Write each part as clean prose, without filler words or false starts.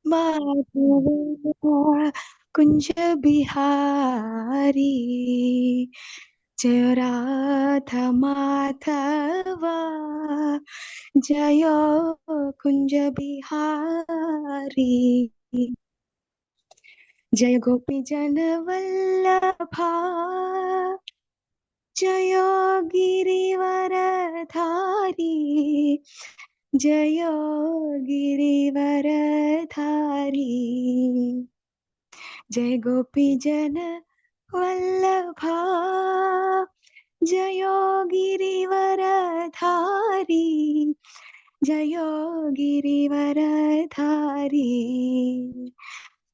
माधव कुंज बिहारी जय राधा माधव जय कुंज बिहारी जय गोपी जन वल्लभा जय गिरिवरधारी जय गिरिवरधारी जय गोपी जन वल्लभा जय गिरिवरधारी जय गिरिवरधारी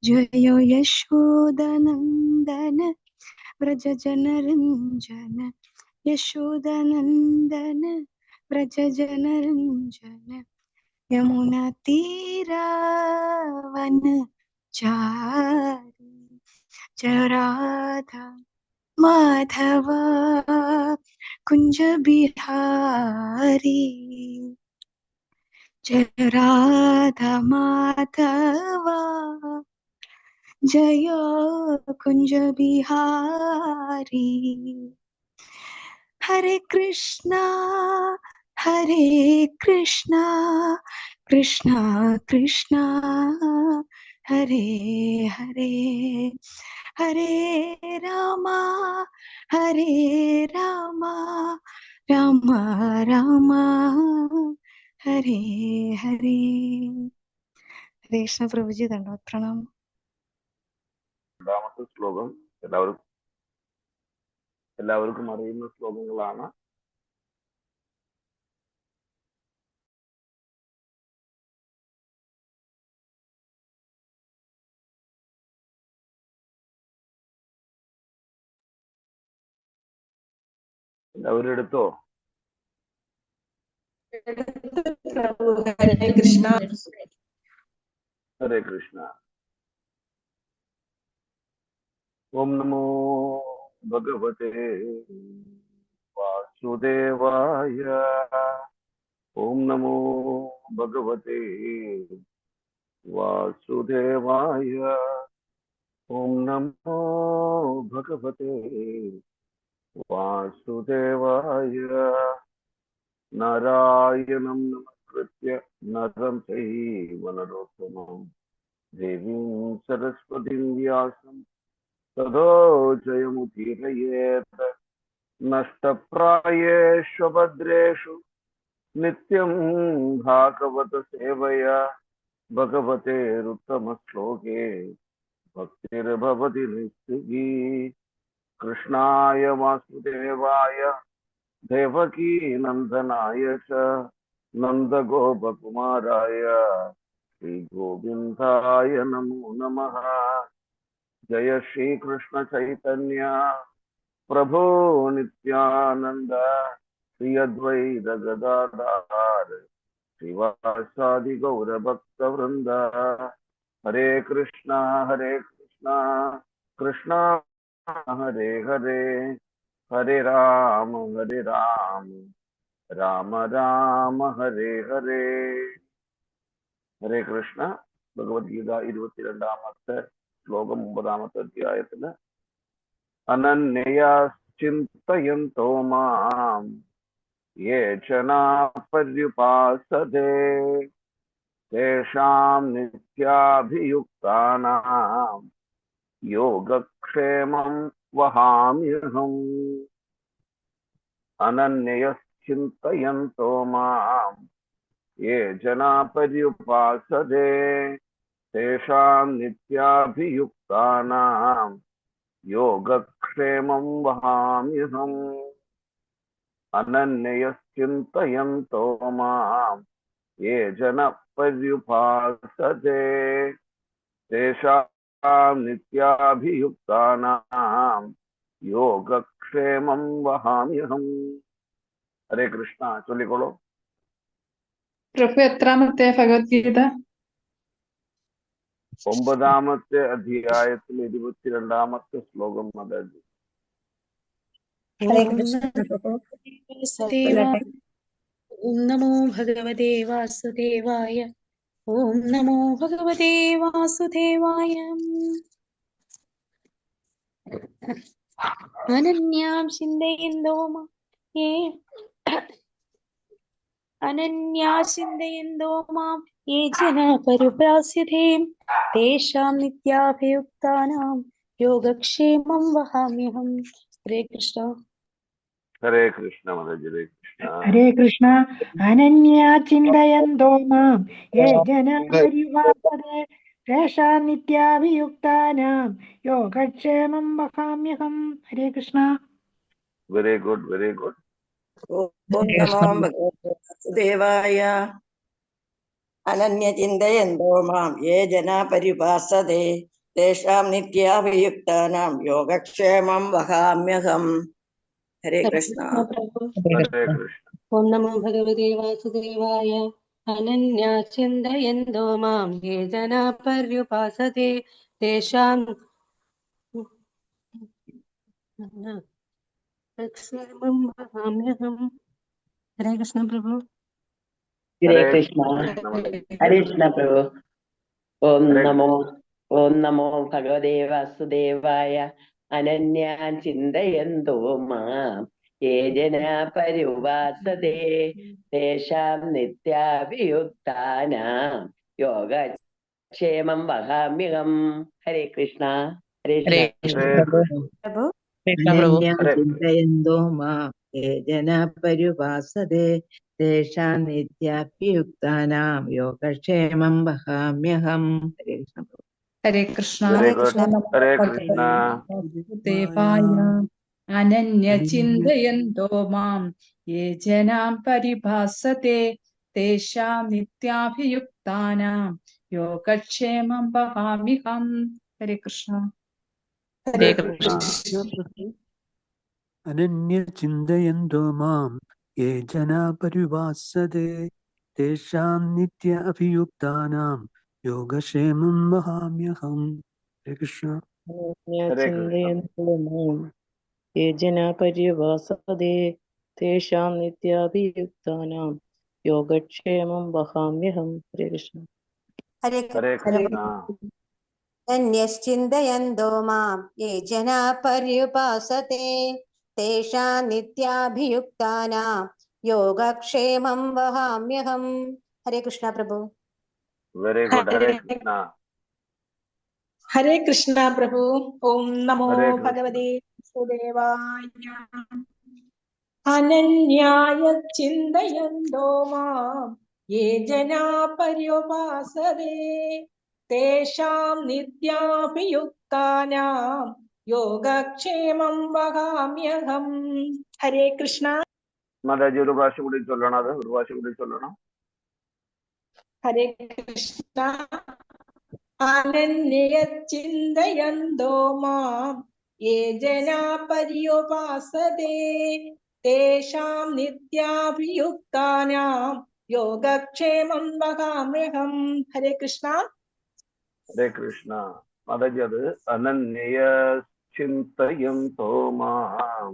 जय यशोदनंदन व्रज जनरंजन यशोदनंदन व्रज जनरंजन यमुना तीरावन चारी जय राधा माधव कुंज बिहारी जय राधा माधव जय कुंज बिहारी हरे कृष्णा कृष्णा कृष्णा हरे हरे हरे रामा राम राम हरे हरे हरे कृष्ण प्रभुजी दंडवत प्रणाम രണ്ടാമത്തെ ശ്ലോകം എല്ലാവർക്കും അറിയുന്ന ശ്ലോകങ്ങളാണ്. എല്ലാവരും എടുത്തോ? ഹരേ കൃഷ്ണ. ഹരേ കൃഷ്ണ. ഓം നമോ ഭഗവതേ വാസുദേവായ. ഓം നമോ ഭഗവതേ വാസുദേവായ. ഓം നമോ ഭഗവതേ വാസുദേവായ. നാരായണം നമസ്കൃത്യ നരം ചൈവ നരോത്തമം ദേവീം സരസ്വതീം വ്യാസം തതോ ജയമുദീരയേത്. നഷ്ടപ്രായേഷു ഭദ്രേഷു നിത്യം ഭാഗവത സേവയാ ഭഗവതേരുത്തമശ്ലോകേ ഭക്തിർഭവതി നിസ്തുകീ. കൃഷ്ണായ വാസുദേവായ ദേവകീ നന്ദനായ ച നന്ദഗോപകുമാരായ ശ്രീഗോവിന്ദായ നമോ നമഃ. ജയ ശ്രീകൃഷ്ണ ചൈതന്യ പ്രഭോ നിത്യാനന്ദ ശ്രീ അദ്വൈത ഗദാധര ശ്രീവാസാദി ഗൗരഭക്തവൃന്ദ. ഹരേ കൃഷ്ണ കൃഷ്ണ ഹരേ ഹരേ ഹരേ രാമ രാമ രാമ ഹരേ ഹരേ. ഹരേ കൃഷ്ണ. ഭഗവത്ഗീത 22-ാമത്തെ ശ്ലോകം 9-ാമത്തെ അധ്യായത്തില് അനന്യയാ ചിന്തയന്തോ മാം യേ ജനാഃ പര്യുപാസതേ തേഷാം നിത്യാഭിയുക്താനാം യോഗക്ഷേമം വഹാമ്യഹം. അനന്യയശ്ചിന്തയന്തോ മാം യേ ജനാഃ പര്യുപാസതേ തേഷാം നിത്യാഭിയുക്താനാം യോഗക്ഷേമം വഹാമ്യഹം. അനന്യയശ്ചിന്തയന്തോ മാം യേ ജനാഃ പര്യുപാസതേ തേഷാം നിത്യാഭിയുക്താനാം യോഗക്ഷേമം വഹാമ്യഹം. ഹരേ കൃഷ്ണ. ചൊല്ലിക്കോളൂ. പ്രഭു, എത്രാമത്തെ ഭഗവത്ഗീത? 9-ാമത്തെ അധ്യായത്തിൽ 22-ാമത്തെ ശ്ലോകം മുതൽ. ഓം നമോ ഭഗവതേ വാസുദേവായ ഓം നമോ ഭഗവതേ വാസുദേവായ. അനന്യാം ചിന്തയന്തോ യേ അനന്യാ ചിന്തയന്തോ മാം യേ ജനാ പരുപാസ്യതേ തേഷാം നിത്യാഭിയുക്താനാം യോഗക്ഷേമം വഹാമ്യഹം. ഹരേ കൃഷ്ണ. ഹരേ കൃഷ്ണ മാതാജി, ഹരേ കൃഷ്ണ. ഹരേ കൃഷ്ണ. അനന്യാ ചിന്തയന്തോ മാം യേ ജനാ പരിവാസതേ തേഷാം നിത്യാഭിയുക്താനാം യോഗക്ഷേമം വഹാമ്യഹം. Hare Krishna. Very good, very good. ഓം നമോ ഭഗവതേ വാസുദേവായ. അനന്യചിന്തയന്തോ മാം യേ ജനാ പരിപാസതേ തേഷാം നിത്യാഭിയുക്താനാം യോഗക്ഷേമം വഹാമ്യഹം. ഹരേ കൃഷ്ണ. ഹരേ കൃഷ്ണ. ഓം നമോ ഭഗവതേ വാസുദേവായ. അനന്യാ ചിന്തയന്തോ മാം യേ ജനാ പര്യുപാസതേ തേഷാം യോഗക്ഷേമം വഹാമ്യഹം. ഹരേ കൃഷ്ണ പ്രഭു. ഹരേ ഹരേ കൃഷ്ണ. കൃഷ്ണ മാതാജി, ഹരേ കൃഷ്ണ പ്രഭു. ഓം ഹരേ നമോ കൃഷ്ണ. ഓം നമോ ഭഗവതേ വാസുദേവായ. അനന്യാൻ ചിന്തയന്തോ മാം യേ ജനാ പര്യുപാസതേ തേഷാം നിത്യാഭിയുക്താനാം യോഗക്ഷേമം വഹാമ്യഹം. ഹരേ കൃഷ്ണ. ഹരേ ഹരേ കൃഷ്ണ. ഹരേ കൃഷ്ണ കൃഷ്ണ. പ്രഭു. അനന്യാ ഹരേ ചിന്തയന്തോ മാം യേ ജനാ പര്യുപാസതേ തേഷാം നിത്യാഭിയുക്താനാം യോഗക്ഷേമം വഹാമ്യഹം. ഹരേ കൃഷ്ണ. ഹരേ കൃഷ്ണ. Very good. ഓം നമോ ഹരേ ഭഗവതേ കൃഷ്ണ. വാസുദേവായ. അനന്യചിന്തയന്തോ മാം യേ ജനാം പരിഭാസത്തെ തേഷാം നിത്യാഭിയുക്താനാം യോഗക്ഷേമം വഹാമ്യഹം. ഹരേ കൃഷ്ണ. ഹരേ ഹരേ കൃഷ്ണ. കൃഷ്ണ. അനന്യചിന്തയന്തോ മാം യേ ജനാ പരിവാസതേ തേഷാം നിത്യ അഭിയുക്താനാം യോഗക്ഷേമം വഹാമ്യഹം. ഹരേ കൃഷ്ണ. ഹരേ കൃഷ്ണ. ചിന്തയന്തോ മാം യേ ജനാ പര്യുപാസതേ തേഷാം നിത്യാഭിയുക്താനാം യോഗക്ഷേമം വഹാമ്യഹം. ഹരേ കൃഷ്ണ. ഹരേ ഹരേ കൃഷ്ണ. അന്യശ്ചിന്തയന്തോ മാം യേ ജനാ പര്യുപാസത്തെ തേഷാം നിത്യാഭിയുക്താനാം യോഗക്ഷേമം വഹാമ്യഹം. ഹരേ കൃഷ്ണ പ്രഭു. Very good. ഹരേ കൃഷ്ണ. ഹരേ കൃഷ്ണ പ്രഭു. ഓം നമോ ഹരേ കൃഷ്ണ. ഭഗവതേ വാസുദേവായ. അനന്യായ ചിന്തയന്തോ മാം യേ ജനാ പര്യുപാസതേ തേഷാം നിത്യാഭിയുക്താനാം യോഗക്ഷേമം വഹാമ്യഹം. ഹരേ കൃഷ്ണ. മാതാജി ഒരു പ്രാവശ്യം കൂടി ചൊല്ലണം, അത് ഒരു പ്രാവശ്യം കൂടി ചൊല്ലണം. ഹരേ കൃഷ്ണ. അനന്യചിന്തയന്തോ മാം യേ ജനാ പര്യുപാസതേ തേഷാം നിത്യാഭിയുക്താനാം യോഗക്ഷേമം വഹാമ്യഹം. ഹരേ കൃഷ്ണ. ഹരേ കൃഷ്ണ. മാതാജി അത് അനന്യ ചിന്തയന്തോ മാം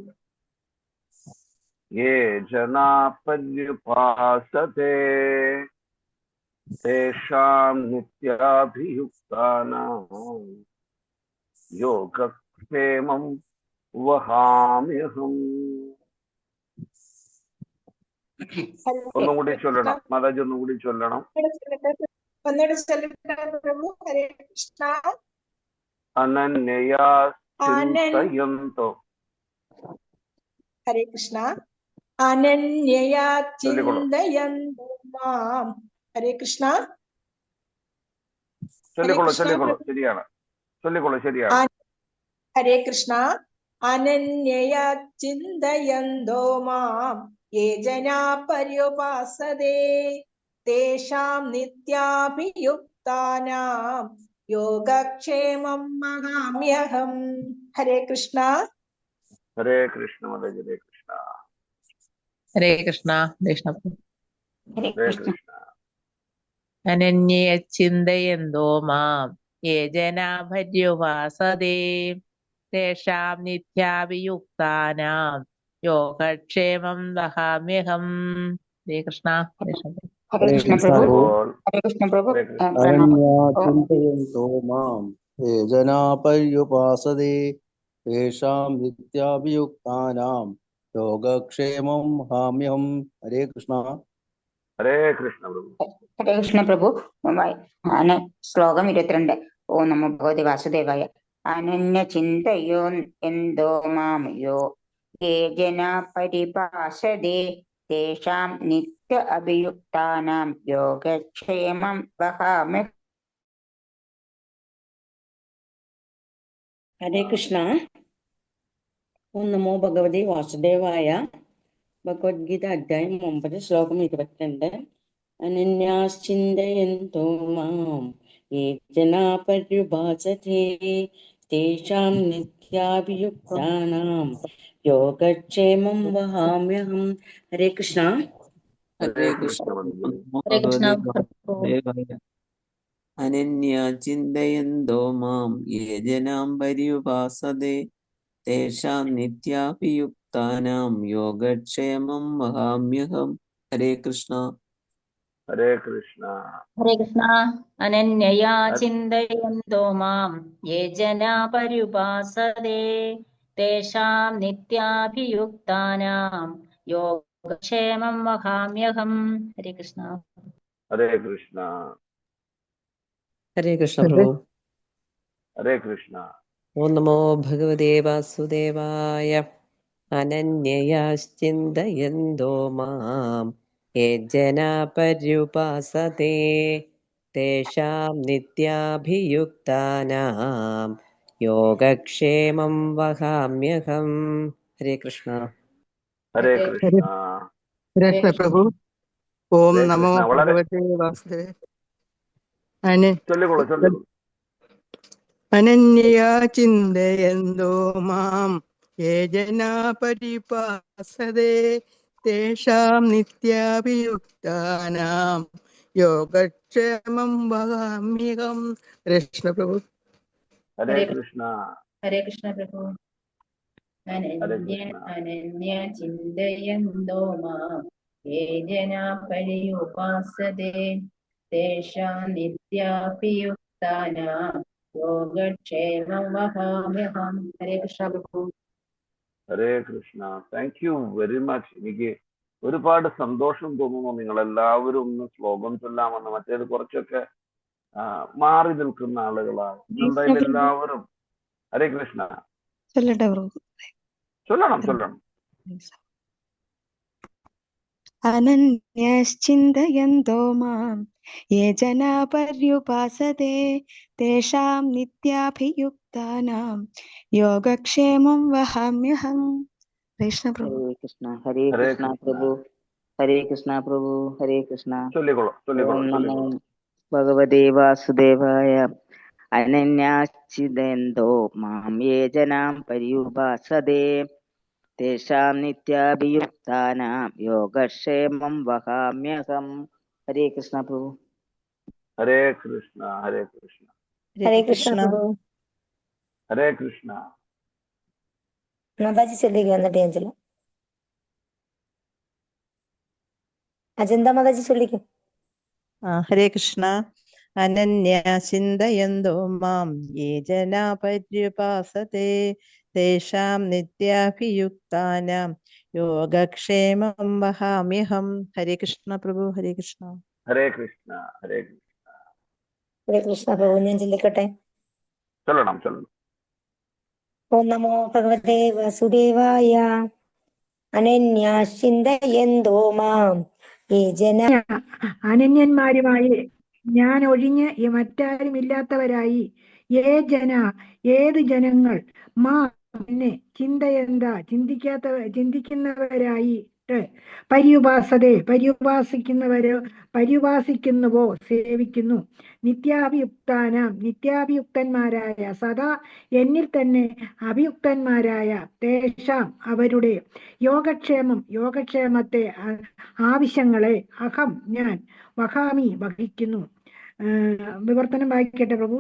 യേ ജനാ പര്യുപാസതേ തേഷാം നിത്യാഭിയുക്താനാം യോഗക്ഷേമം വഹാമ്യഹം. ഒന്നും കൂടി ചൊല്ലണം മാതാജി, ഒന്നും കൂടി ചൊല്ലണം. ഒന്നുകൂടെ ചൊല്ലട്ടെ പ്രഭു. ഹരേ കൃഷ്ണ. അനന്യയാ ചിന്തയന്തോ. ഹരേ കൃഷ്ണ. അനന്യയാ ചൊല്ലിക്കോളൂ, ചിന്തയന്തോ മാം. ഹരേ കൃഷ്ണ. ചൊല്ലിക്കോളൂ, ചൊല്ലിക്കോളൂ. ശരിയാണ്, ചൊല്ലിക്കോളൂ, ശരിയാണ്. ഹരേ കൃഷ്ണ. അനന്യയാ ചിന്തയന്തോ മാം യേ ജനാ പര്യുപാസതേ തേഷാം നിത്യാഭിയുക്താനാം യോഗക്ഷേമം വഹാമ്യഹം. ഹരേ കൃഷ്ണ. ഹരേ കൃഷ്ണ മാതാജി, ഹരേ കൃഷ്ണ. ഹരേ കൃഷ്ണ. കൃഷ്ണ. ഹരേ കൃഷ്ണ. അനന്യ ചിന്തയന്തോ മാം യേ ജനാ പര്യുപാസതേ തേഷാം നിത്യാഭിയുക്താനാം യോഗക്ഷേമം വഹാമ്യഹം. ഹരേ കൃഷ്ണ. കൃഷ്ണ. ഹരേ കൃഷ്ണ Krishna പ്രഭു. Bol. ഹരേ കൃഷ്ണ പ്രഭു. Hare Krishna. പ്രണാമം. അനന്യാചിന്തയന്തോ മാം യേ ജനാ പര്യുപാസതേ തേഷാം നിത്യാഭിയുക്താനാം യോഗക്ഷേമം വഹാമ്യഹം. Hare Krishna. Hare Krishna Prabhu. ഹരേ കൃഷ്ണ പ്രഭു. ശ്ലോകം 22. ഓം നമോ ഭഗവതി വാസുദേവായ. അനന്യ ചിന്തയോ എന്തോ മാം യേ ജനാ പരിപാസതേ തേഷാം നിത്യ അഭിയുക്താനാം യോഗക്ഷേമം വഹാമ്യഹം. ഹരേ കൃഷ്ണ. ഓം നമോ ഭഗവതി വാസുദേവായ. ഭഗവത്ഗീത അധ്യായം 9 ശ്ലോകം 22. അനന്യാശ്ചിന്തയന്തോ മാം യേ ജനാ പര്യുപാസതേ തേഷാം നിത്യാഭിയുക്താനാം യോഗക്ഷേമം വഹാമ്യഹം. Hare Krishna. Hare Krishna Prabhu. ഹരേ കൃഷ്ണ. അനന്യാചിന്തയന്തോ മാം യേ ജനാം പര്യുപാസതേ തേഷാം നിത്യാഭിയുക്താനാം യോഗക്ഷേമം വഹാമ്യഹം. ഹരേ കൃഷ്ണ. Hare Krishna. ഹരേ കൃഷ്ണ. അനന്യയാ ചിന്തയന്തോ മാം യേ ജനാ പര്യുപാസതേ തേഷാം നിത്യാഭിയുക്താനാം യോഗക്ഷേമം വഹാമ്യഹം. ഹരേ കൃഷ്ണ. Hare Krishna. ഹരേ കൃഷ്ണ പ്രഭു. Hare Krishna. ഓം നമോ ഭഗവതേ വാസുദേവായ. അനന്യയാശ്ചിന്തയന്തോ മാം യേ ജനാ പര്യുപാസതേ തേഷാം നിത്യാഭിയുക്താനാം യോഗക്ഷേമം വഹാമ്യഹം. ഹരേ കൃഷ്ണ. Hare Krishna. കൃഷ്ണ പ്രഭു. ഓം Hare നമോ Krishna. വളരെ ഭഗവതേ വാസുദേവ. ചൊല്ലിക്കോളൂ ചൊല്ലിക്കോളൂ. അനന്യയാ ചിന്തയന്തോ മാം യേ ജനാ പരിപാസതേ തേഷാം നിത്യാഭിയുക്താനാം യോഗക്ഷേമം വഹാമ്യഹം. കൃഷ്ണ പ്രഭു. ഹരേ കൃഷ്ണ. ഹരേ കൃഷ്ണ പ്രഭു. ഹരേ കൃഷ്ണ. അനന്യ ചിന്തയന്തോ മാം യേ ജനാ പര്യുപാസതേ തേഷാം നിത്യാഭിയുക്താനാം യോഗക്ഷേമം വഹാമ്യഹം. ഹരേ കൃഷ്ണ പ്രഭു. Hare Krishna. Thank you very much. എനിക്ക് ഒരുപാട് സന്തോഷം തോന്നുന്നു നിങ്ങൾ എല്ലാവരും ഒന്ന് ശ്ലോകം ചൊല്ലാമെന്ന്. മറ്റേത് കുറച്ചൊക്കെ മാറി നിൽക്കുന്ന ആളുകളാണ്. എന്തായാലും എല്ലാവരും ഹരേ കൃഷ്ണ ചൊല്ലണം ചൊല്ലണം. അനന്യശ്ചിന്തയന്തോ മാം യേ ജനാ പര്യുപാസതേ തേഷാം നിത്യാഭിയുക്താനാം യോഗക്ഷേമം വഹാമ്യഹം. കൃഷ്ണ പ്രഭു. ഹരേ കൃഷ്ണ. ഹരേ കൃഷ്ണ പ്രഭു. ഹരേ കൃഷ്ണ പ്രഭു. ഹരേ കൃഷ്ണ. ഓം നമോ ഭഗവതേ വാസുദേവായ. അനന്യാശ്ചിന്തയന്തോ മാം യേ ജനാം പര്യുപാസതേ തേഷാം നിത്യാഭിയുക്താനാം യോഗക്ഷേമം വഹാമ്യഹം. ഹരേ കൃഷ്ണ പ്രഭു. ഹരേ കൃഷ്ണ. ഹരേ കൃഷ്ണ. ഹരേ കൃഷ്ണ പ്രഭു. ഹരേ കൃഷ്ണ. മാതാജി ചൊല്ലിക്കുക, എന്നിട്ട് ഞാൻ ചൊല്ലാം. അജന്ത മാതാജി ചൊല്ലിക്കും. ഹരേ കൃഷ്ണ. അനന്യചിന്തയന്തോ മാം യേ ജനാ പര്യുപാസതേ തേഷാം നിത്യാഭിയുക്താനാം യോഗക്ഷേമം വഹാമ്യഹം. ഹരേ കൃഷ്ണ പ്രഭു. ഹരേ കൃഷ്ണ. ഹരേ കൃഷ്ണ. ഹരേ കൃഷ്ണ. ഹരേ കൃഷ്ണ പ്രഭു. ഞാൻ ചൊല്ലിക്കട്ടെ. ചൊല്ലണം ചൊല്ലണം. ഓം നമോ ഭഗവതേ വാസുദേവായ. അനന്യാശ്ചിന്തയന്തോ മാം യേ ജനാ അനന്യന്മാരുമായി ഞാൻ ഒഴിഞ്ഞ് മറ്റാരും ഇല്ലാത്തവരായി ജന ഏത് ജനങ്ങൾ മാ എന്നെ ചിന്തിക്കുന്നവരായിട്ട് പര്യുപാസിക്കുന്നുവോ സേവിക്കുന്നു. നിത്യാഭിയുക്തന്മാരായ സദാ എന്നിൽ തന്നെ അഭിയുക്തന്മാരായ തേഷാം അവരുടെ യോഗക്ഷേമത്തെ ആവശ്യങ്ങളെ അഹം ഞാൻ വഹാമി വഹിക്കുന്നു. വിവർത്തനം വായിക്കട്ടെ പ്രഭു.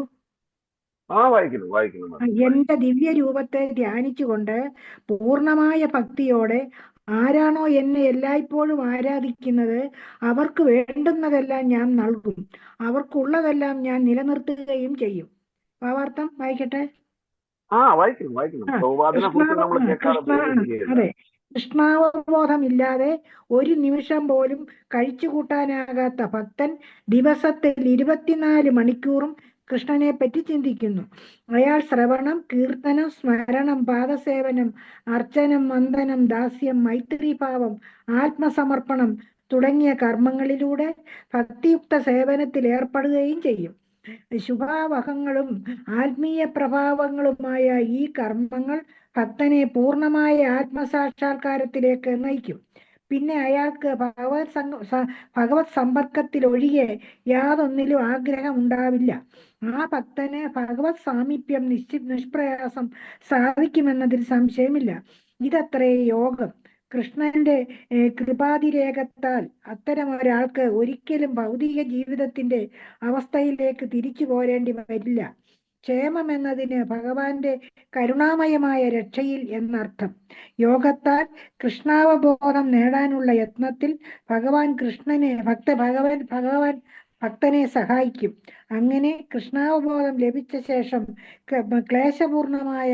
എന്റെ ദിവ്യ രൂപത്തെ ധ്യാനിച്ചുകൊണ്ട് പൂർണമായ ഭക്തിയോടെ ആരാണോ എന്നെ എല്ലായ്പ്പോഴും ആരാധിക്കുന്നത് അവർക്ക് വേണ്ടുന്നതെല്ലാം ഞാൻ നൽകും, അവർക്കുള്ളതെല്ലാം ഞാൻ നിലനിർത്തുകയും ചെയ്യും. ഭാവാർത്ഥം വായിക്കട്ടെ. വായിക്കണം. പ്രഭുപാദിനെ കുറിച്ച് നമ്മൾ കേൾക്കാതെ പോവുകയില്ല. അതെ, കൃഷ്ണാവബോധമില്ലാതെ ഒരു നിമിഷം പോലും കഴിച്ചുകൂട്ടാനാകാത്ത ഭക്തൻ ദിവസത്തിൽ 24 മണിക്കൂറും കൃഷ്ണനെ പറ്റി ചിന്തിക്കുന്നു. അയാൾ ശ്രവണം, കീർത്തനം, സ്മരണം, പാദസേവനം, അർച്ചനം, വന്ദനം, ദാസ്യം, മൈത്രീഭാവം, ആത്മസമർപ്പണം തുടങ്ങിയ കർമ്മങ്ങളിലൂടെ ഭക്തിയുക്ത സേവനത്തിൽ ഏർപ്പെടുകയും ചെയ്യും. ശുഭാവഹങ്ങളും ആത്മീയ പ്രഭാവങ്ങളുമായ ഈ കർമ്മങ്ങൾ ഭക്തനെ പൂർണ്ണമായ ആത്മസാക്ഷാത്കാരത്തിലേക്ക് നയിക്കും. പിന്നെ അയാൾക്ക് ഭഗവത് സമ്പർക്കത്തിൽ ഒഴികെ യാതൊന്നിലും ആഗ്രഹം ഉണ്ടാവില്ല. ആ ഭക്തന് ഭഗവത് സാമീപ്യം നിഷ്പ്രയാസം സാധിക്കുമെന്നതിൽ സംശയമില്ല. ഇതത്രേ യോഗം. കൃഷ്ണന്റെ കൃപാതിരേകത്താൽ അത്തരം ഒരാൾക്ക് ഒരിക്കലും ഭൗതിക ജീവിതത്തിന്റെ അവസ്ഥയിലേക്ക് തിരിച്ചു പോരേണ്ടി വരില്ല. ക്ഷേമം എന്നതിന് ഭഗവാന്റെ കരുണാമയമായ രക്ഷയിൽ എന്നർത്ഥം. യോഗത്താൽ കൃഷ്ണാവബോധം നേടാനുള്ള യത്നത്തിൽ ഭഗവാൻ ഭക്തനെ സഹായിക്കും. അങ്ങനെ കൃഷ്ണാവബോധം ലഭിച്ച ശേഷം ക്ലേശപൂർണമായ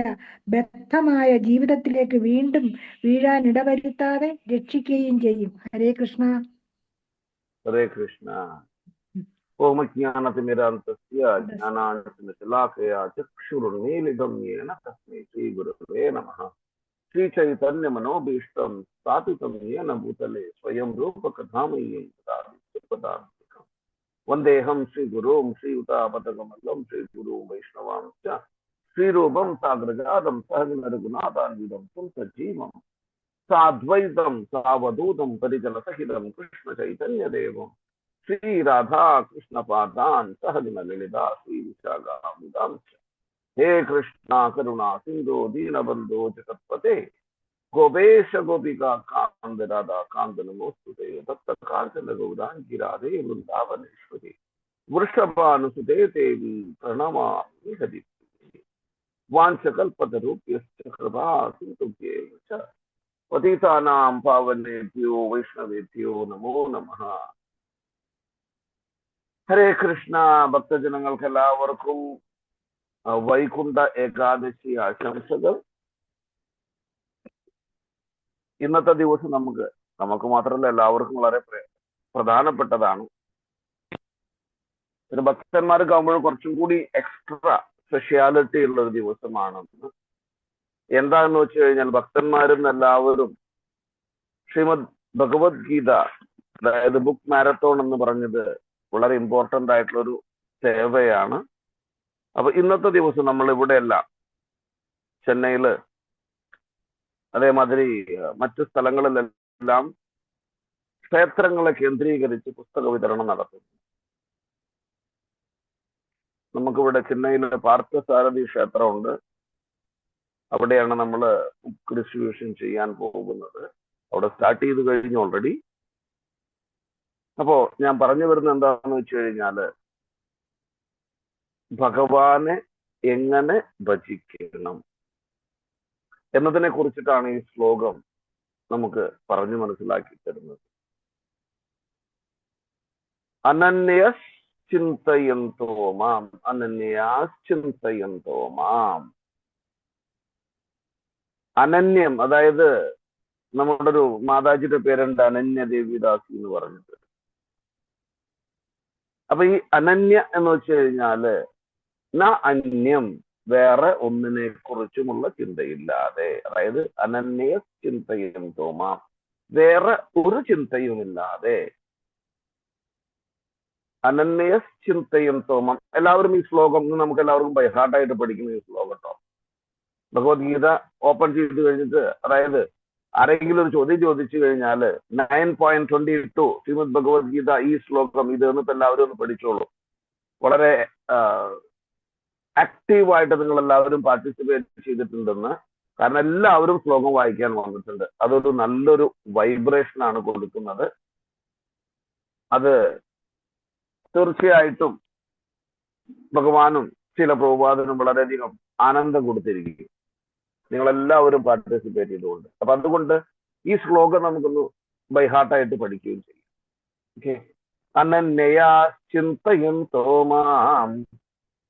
ബദ്ധമായ ജീവിതത്തിലേക്ക് വീണ്ടും വീഴാൻ ഇടവരുത്താതെ രക്ഷിക്കുകയും ചെയ്യും. ഹരേ കൃഷ്ണ. ഹരേ കൃഷ്ണ. ഓമജ്ഞാനതിമിരാന്തസ്യ ജ്ഞാനാഞ്ജനശലാകയാ ചക്ഷുരുന്മീലിതം യേന തസ്മൈ ശ്രീഗുരവേ നമഃ. ശ്രീചൈതന്യമനോഭീഷ്ടം സ്ഥാപിതം യേന ഭൂതലേ സ്വയം രൂപകഥാമയ്യം ദദാതി. വന്ദേഹം ശ്രീഗുരും ശ്രീയുതാപദകമലം ശ്രീഗുരു വൈഷ്ണവാം ച ശ്രീരൂപം സാഗ്രജാതം സഹജനരഘുനാഥാന്വിതം ത്വം സജീവം സാദ്വൈതം സാവധൂതം പരിജനസഹിതം കൃഷ്ണ ചൈതന്യദേവം ശ്രീരാധാ കൃഷ്ണപാദാൻ സഹജനലളിതാ ശ്രീവിശാഖാമുദാം ച. ഹേ കൃഷ്ണ കരുണാ സിന്ധോ ദീനബന്ധോ ജഗത്പതേ ഗോപേശ ഗോപികാ കാന്ത രാധാ കാന്ത നമോസ്തുതേ. തപ്ത കാഞ്ചന ഗൗരാംഗി രാധേ വൃന്ദാവനേശ്വരി വൃഷഭാനുസുതേ ദേവി പ്രണമാമി ഹരിപ്രിയേ. വാഞ്ചകൽപതരൂപ്യശ്ച കൃപാ സിന്ധുഭ്യേവ ച പതിതാനാം പാവനേഭ്യോ വൈഷ്ണവേഭ്യോ നമോ നമഃ. ഹരേ കൃഷ്ണ. ഭക്തജനങ്ങൾക്ക് എല്ലാവർക്കും വൈകുണ്ഠ ഏകാദശി ആശംസകൾ. ഇന്നത്തെ ദിവസം നമുക്ക് മാത്രമല്ല എല്ലാവർക്കും വളരെ പ്രധാനപ്പെട്ടതാണ്. പിന്നെ ഭക്തന്മാർക്ക് ആകുമ്പോൾ കുറച്ചും കൂടി എക്സ്ട്രാ സ്പെഷ്യാലിറ്റി ഉള്ള ഒരു ദിവസമാണെന്ന്. എന്താണെന്ന് വെച്ച് കഴിഞ്ഞാൽ ഭക്തന്മാരും എല്ലാവരും ശ്രീമദ് ഭഗവത്ഗീത, അതായത് ബുക്ക് മാരത്തോൺ എന്ന് പറഞ്ഞത് വളരെ ഇമ്പോർട്ടൻ്റ് ആയിട്ടുള്ളൊരു സേവയാണ്. അപ്പൊ ഇന്നത്തെ ദിവസം നമ്മൾ ഇവിടെയെല്ലാം ചെന്നൈയില് അതേമാതിരി മറ്റു സ്ഥലങ്ങളിലെല്ലാം ക്ഷേത്രങ്ങളെ കേന്ദ്രീകരിച്ച് പുസ്തക വിതരണം നടത്തുന്നു. നമുക്കിവിടെ ചെന്നൈയിൽ പാർത്ഥസാരഥി ക്ഷേത്രമുണ്ട്. അവിടെയാണ് നമ്മൾ ബുക്ക് ഡിസ്ട്രിബ്യൂഷൻ ചെയ്യാൻ പോകുന്നത്. അവിടെ സ്റ്റാർട്ട് ചെയ്ത് കഴിഞ്ഞു ഓൾറെഡി. അപ്പോ ഞാൻ പറഞ്ഞു വരുന്നത് എന്താണെന്ന് വെച്ച് കഴിഞ്ഞാല് ഭഗവാനെ എങ്ങനെ ഭജിക്കണം എന്നതിനെ കുറിച്ചിട്ടാണ് ഈ ശ്ലോകം നമുക്ക് പറഞ്ഞു മനസ്സിലാക്കി തരുന്നത്. അനന്യസ് ചിന്തയന്തോ മാം, അനന്യാസ് ചിന്തയന്തോ മാം. അനന്യം, അതായത് നമ്മുടെ ഒരു മാതാജിയുടെ പേരുണ്ട് അനന്യ ദേവിദാസി എന്ന് പറഞ്ഞിട്ട്. അപ്പൊ ഈ അനന്യ എന്ന് വെച്ച് കഴിഞ്ഞാല് ന അന്യം, വേറെ ഒന്നിനെ കുറിച്ചുമുള്ള ചിന്തയില്ലാതെ, അതായത് അനന്യ ചിന്തയും തോമാം, വേറെ ഒരു ചിന്തയുമില്ലാതെ. അനന്യ ചിന്തയും തോമാം. എല്ലാവരും ഈ ശ്ലോകം നമുക്ക് എല്ലാവർക്കും ബൈഹാർട്ടായിട്ട് പഠിക്കുന്ന ഈ ശ്ലോകം കേട്ടോ. ഭഗവത്ഗീത ഓപ്പൺ ചെയ്ത് കഴിഞ്ഞിട്ട്, അതായത് ആരെങ്കിലും ഒരു ചോദ്യം ചോദിച്ചു കഴിഞ്ഞാല് 9.22 ശ്രീമദ് ഭഗവത്ഗീത ഈ ശ്ലോകം ഇത് എന്നിട്ട് എല്ലാവരും ഒന്ന് പഠിച്ചോളൂ. വളരെ ആക്റ്റീവായിട്ട് നിങ്ങൾ എല്ലാവരും പാർട്ടിസിപ്പേറ്റ് ചെയ്തിട്ടുണ്ടെന്ന്. കാരണം എല്ലാവരും ശ്ലോകം വായിക്കാൻ വന്നിട്ടുണ്ട്. അതൊരു നല്ലൊരു വൈബ്രേഷൻ ആണ് കൊടുക്കുന്നത്. അത് തീർച്ചയായിട്ടും ഭഗവാനും ചില പ്രഭുപാദനും വളരെയധികം ആനന്ദം കൊടുത്തിരിക്കും നിങ്ങളെല്ലാവരും പാർട്ടിസിപ്പേറ്റ് ചെയ്തുകൊണ്ട്. അപ്പൊ അതുകൊണ്ട് ഈ ശ്ലോകം നമുക്കൊന്ന് ബൈഹാർട്ടായിട്ട് പഠിക്കുകയും ചെയ്യും. ഓക്കെ. അനന്യയാ ചിന്തയന്തോ മാം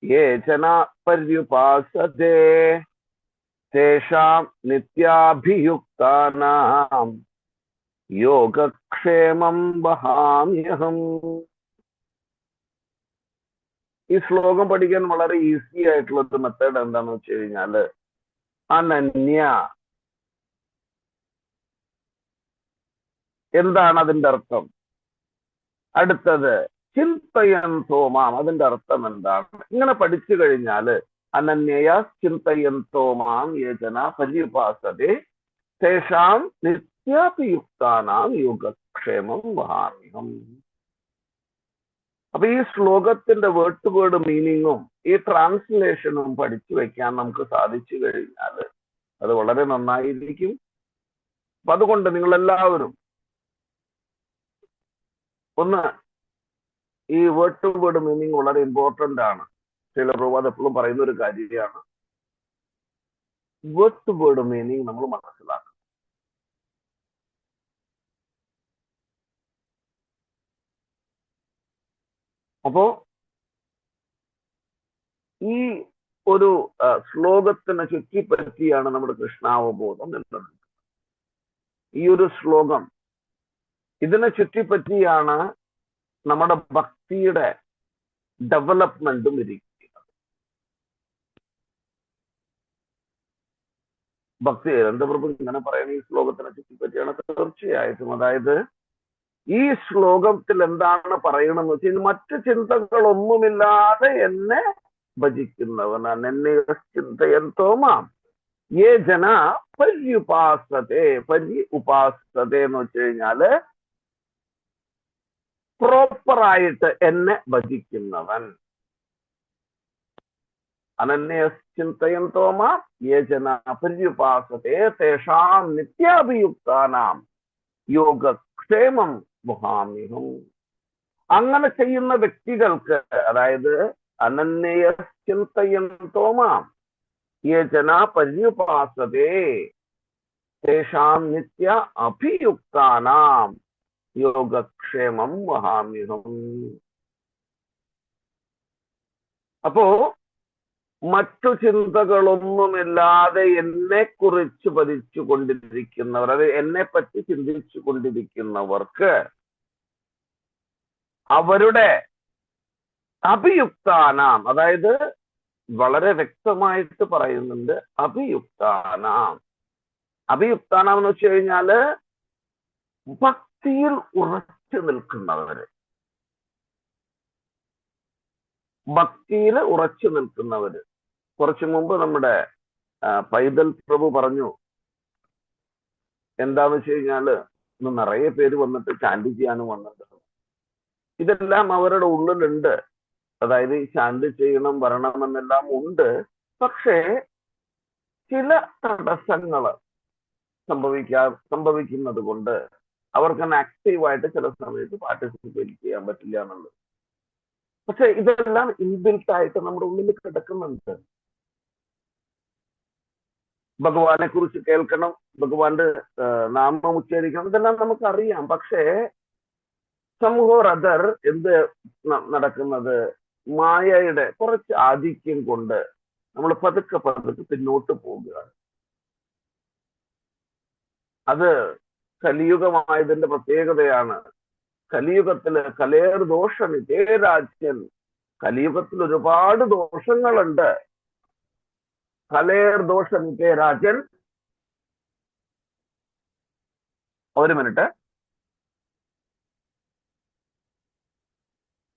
യേ ജനാ പര്യുപാസതേ തേഷാം നിത്യാഭിയുക്താനാം യോഗക്ഷേമം വഹാമ്യഹം. ഈ ശ്ലോകം പഠിക്കാൻ വളരെ ഈസി ആയിട്ടുള്ള ഒരു മെത്തേഡ് എന്താണെന്ന് വെച്ച് കഴിഞ്ഞാല് അനന്യ എന്താണ് അതിന്റെ അർത്ഥം? അടുത്തത് ചിന്തയന്തോ മാം, അതിന്റെ അർത്ഥം എന്താണ്? ഇങ്ങനെ പഠിച്ചു കഴിഞ്ഞാല് അനന്യയ ചിന്തയന്തോ മാം യേജന പര്യുപാസതേ തേഷാം നിത്യാഭിയുക്താനാം യോഗക്ഷേമം വഹാമ്യഹം. അപ്പൊ ഈ ശ്ലോകത്തിന്റെ വേർഡ് ടു വേർഡ് മീനിങ്ങും ഈ ട്രാൻസ്ലേഷനും പഠിച്ചു വെക്കാൻ നമുക്ക് സാധിച്ചു കഴിഞ്ഞാൽ അത് വളരെ നന്നായിരിക്കും. അപ്പൊ അതുകൊണ്ട് നിങ്ങൾ എല്ലാവരും ഒന്ന് ഈ വേർഡ് ടു വേർഡ് മീനിങ് വളരെ ഇമ്പോർട്ടന്റ് ആണ്. ചില പ്രഭാത് എപ്പോഴും പറയുന്ന ഒരു കാര്യമാണ്. വേർഡ് ടു വേർഡ് മീനിങ് നമ്മൾ മനസ്സിലാക്കണം. അപ്പോ ഈ ഒരു ശ്ലോകത്തിനെ ചുറ്റിപ്പറ്റിയാണ് നമ്മുടെ കൃഷ്ണാവബോധം എന്നത്. ഈ ഒരു ശ്ലോകം ഇതിനെ ചുറ്റിപ്പറ്റിയാണ് നമ്മുടെ ഭക്തിയുടെ ഡെവലപ്മെന്റും ഇരിക്കുന്നത്. ഭക്തി എന്താ പ്രഭു ഇങ്ങനെ പറയുന്ന ഈ ശ്ലോകത്തിനെ ചുറ്റിപ്പറ്റിയാണ്? തീർച്ചയായിട്ടും. അതായത് ഈ ശ്ലോകത്തിൽ എന്താണ് പറയണമെന്ന് വെച്ചാൽ മറ്റു ചിന്തകളൊന്നുമില്ലാതെ എന്നെ ഭജിക്കുന്നവൻ അനന്യ ചിന്തയന്തോ മാം യേ ജന പര്യുപാസതേ. പര്യുപാസതേ എന്ന് വെച്ച് കഴിഞ്ഞാല് പ്രോപ്പറായിട്ട് എന്നെ ഭജിക്കുന്നവൻ. അനന്യ ചിന്തയന്തോ മാം യേ ജന പര്യുപാസതേ തേഷാം നിത്യാഭിയുക്താനാം യോഗക്ഷേമം വഹാമ്യഹം. അങ്ങനെ ചെയ്യുന്ന വ്യക്തികൾക്ക്, അതായത് അനന്യ ചിന്തയന്തോ മാം യേ ജനാ പര്യുപാസതേ തേഷാം നിത്യ അഭിയുക്താനാം യോഗക്ഷേമം വഹാമ്യഹം. അപ്പോ മറ്റു ചിന്തകളൊന്നുമില്ലാതെ എന്നെ കുറിച്ച് പതിച്ചു കൊണ്ടിരിക്കുന്നവർ, അത് എന്നെ പറ്റി ചിന്തിച്ചു കൊണ്ടിരിക്കുന്നവർക്ക് അവരുടെ അഭിയുക്താനാം, അതായത് വളരെ വ്യക്തമായിട്ട് പറയുന്നുണ്ട് അഭിയുക്താനാം. അഭിയുക്താനാം എന്ന് വെച്ച് കഴിഞ്ഞാല് ഭക്തിയിൽ ഉറച്ചു നിൽക്കുന്നവര്, ഭക്തിയിൽ ഉറച്ചു നിൽക്കുന്നവര്. കുറച്ചു മുമ്പ് നമ്മുടെ പൈതൽ പ്രഭു പറഞ്ഞു എന്താന്ന് വെച്ച് കഴിഞ്ഞാല് ഇന്ന് നിറയെ പേര് വന്നിട്ട് ചാൻഡ് ചെയ്യാനും വന്നിട്ടുണ്ട്. ഇതെല്ലാം അവരുടെ ഉള്ളിലുണ്ട്. അതായത് ഈ ചാൻഡ് ചെയ്യണം വരണമെന്നെല്ലാം ഉണ്ട്. പക്ഷേ ചില തടസ്സങ്ങൾ സംഭവിക്കുന്നത് കൊണ്ട് അവർക്ക് ആക്റ്റീവായിട്ട് ചില സമയത്ത് പാർട്ടിസിപ്പേറ്റ് ചെയ്യാൻ പറ്റില്ല എന്നുള്ളത്. പക്ഷെ ഇതെല്ലാം ഇൻബിൽട്ട് ആയിട്ട് നമ്മുടെ ഉള്ളിൽ കിടക്കുന്നുണ്ട്. ഭഗവാനെ കുറിച്ച് കേൾക്കണം, ഭഗവാന്റെ നാമം ഉച്ചരിക്കണം, ഇതെല്ലാം നമുക്കറിയാം. പക്ഷേ സംഹോർ അതർ എന്ത് നടക്കുന്നത്? മായയുടെ കുറച്ച് ആധിക്യം കൊണ്ട് നമ്മൾ പതുക്കെ പതുക്കെ പിന്നോട്ട് പോവുകയാണ്. അത് കലിയുഗമായതിന്റെ പ്രത്യേകതയാണ്. കലിയുഗത്തില് കലേർ ദോഷം നിതേരാജ്യൻ. കലിയുഗത്തിൽ ഒരുപാട് ദോഷങ്ങളുണ്ട്. കലേർ ദോഷം നിതേരാജൻ. ഒരു മിനിറ്റ്.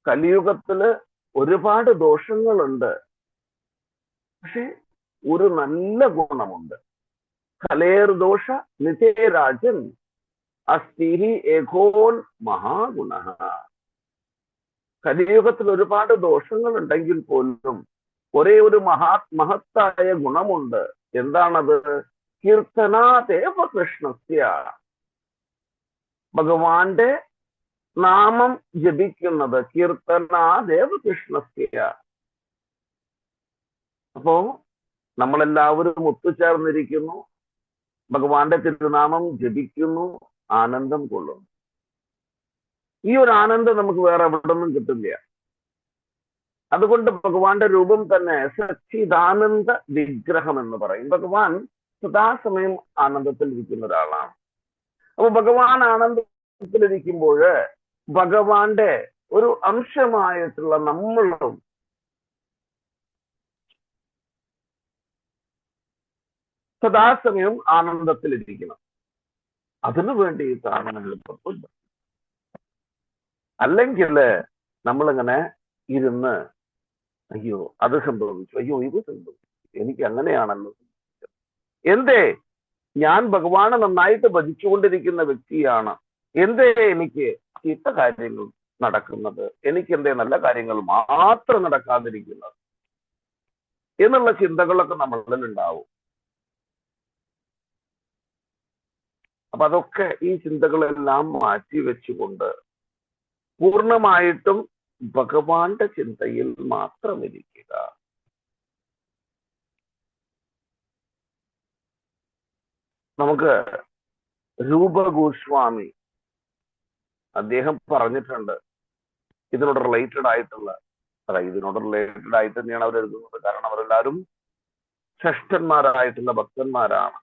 കലിയുഗത്തില് ഒരുപാട് ദോഷങ്ങളുണ്ട്. പക്ഷെ ഒരു നല്ല ഗുണമുണ്ട്. കലേർ ദോഷ നിതേരാജൻ അസ്തിഹി ഏകോൻ മഹാഗുണ. കലിയുഗത്തിൽ ഒരുപാട് ദോഷങ്ങൾ ഉണ്ടെങ്കിൽ പോലും ഒരേ ഒരു മഹത്തായ ഗുണമുണ്ട്. എന്താണത്? കീർത്തനാദേവ കൃഷ്ണസ്യ. ഭഗവാന്റെ നാമം ജപിക്കുന്നത് കീർത്തനാദേവ കൃഷ്ണസ്യ. അപ്പോ നമ്മളെല്ലാവരും ഒത്തുചേർന്നിരിക്കുന്നു. ഭഗവാന്റെ തിരുനാമം ജപിക്കുന്നു, ആനന്ദം കൊള്ളുന്നു. ഈ ഒരു ആനന്ദം നമുക്ക് വേറെ എവിടെ നിന്നും കിട്ടില്ല. അതുകൊണ്ട് ഭഗവാന്റെ രൂപം തന്നെ സച്ചിദാനന്ദ വിഗ്രഹം എന്ന് പറയും. ഭഗവാൻ സദാസമയം ആനന്ദത്തിൽ ഇരിക്കുന്ന ഒരാളാണ്. അപ്പൊ ഭഗവാൻ ആനന്ദത്തിലിരിക്കുമ്പോൾ ഭഗവാന്റെ ഒരു അംശമായിട്ടുള്ള നമ്മളും സദാസമയം ആനന്ദത്തിലിരിക്കണം. അതിനു വേണ്ടിയിട്ടാണ് എളുപ്പം. അല്ലെങ്കിൽ നമ്മളിങ്ങനെ ഇരുന്ന് അയ്യോ അത് സംഭവിച്ചു, അയ്യോ ഇത് സംഭവിച്ചു, എനിക്ക് അങ്ങനെയാണല്ലോ സംഭവിച്ചത്. എന്തേ ഞാൻ ഭഗവാനെ നന്നായിട്ട് ഭജിച്ചുകൊണ്ടിരിക്കുന്ന വ്യക്തിയാണ്, എന്തേ എനിക്ക് ചീത്ത കാര്യങ്ങൾ നടക്കുന്നത്, എനിക്ക് എന്തേ നല്ല കാര്യങ്ങൾ മാത്രം നടക്കാതിരിക്കുന്നത് എന്നുള്ള ചിന്തകളൊക്കെ നമ്മളിൽ ഉണ്ടാവും. അപ്പൊ അതൊക്കെ ഈ ചിന്തകളെല്ലാം മാറ്റി വെച്ചുകൊണ്ട് പൂർണ്ണമായിട്ടും ഭഗവാന്റെ ചിന്തയിൽ മാത്രം ഇരിക്കുക. നമുക്ക് രൂപ ഗോസ്വാമി അദ്ദേഹം പറഞ്ഞിട്ടുണ്ട് ഇതിനോട് റിലേറ്റഡ് ആയിട്ടുള്ള, അതായത് ഇതിനോട് റിലേറ്റഡ് ആയിട്ട് തന്നെയാണ് അവർ എഴുതുന്നത്. കാരണം അവരെല്ലാവരും ശ്രേഷ്ഠന്മാരായിട്ടുള്ള ഭക്തന്മാരാണ്.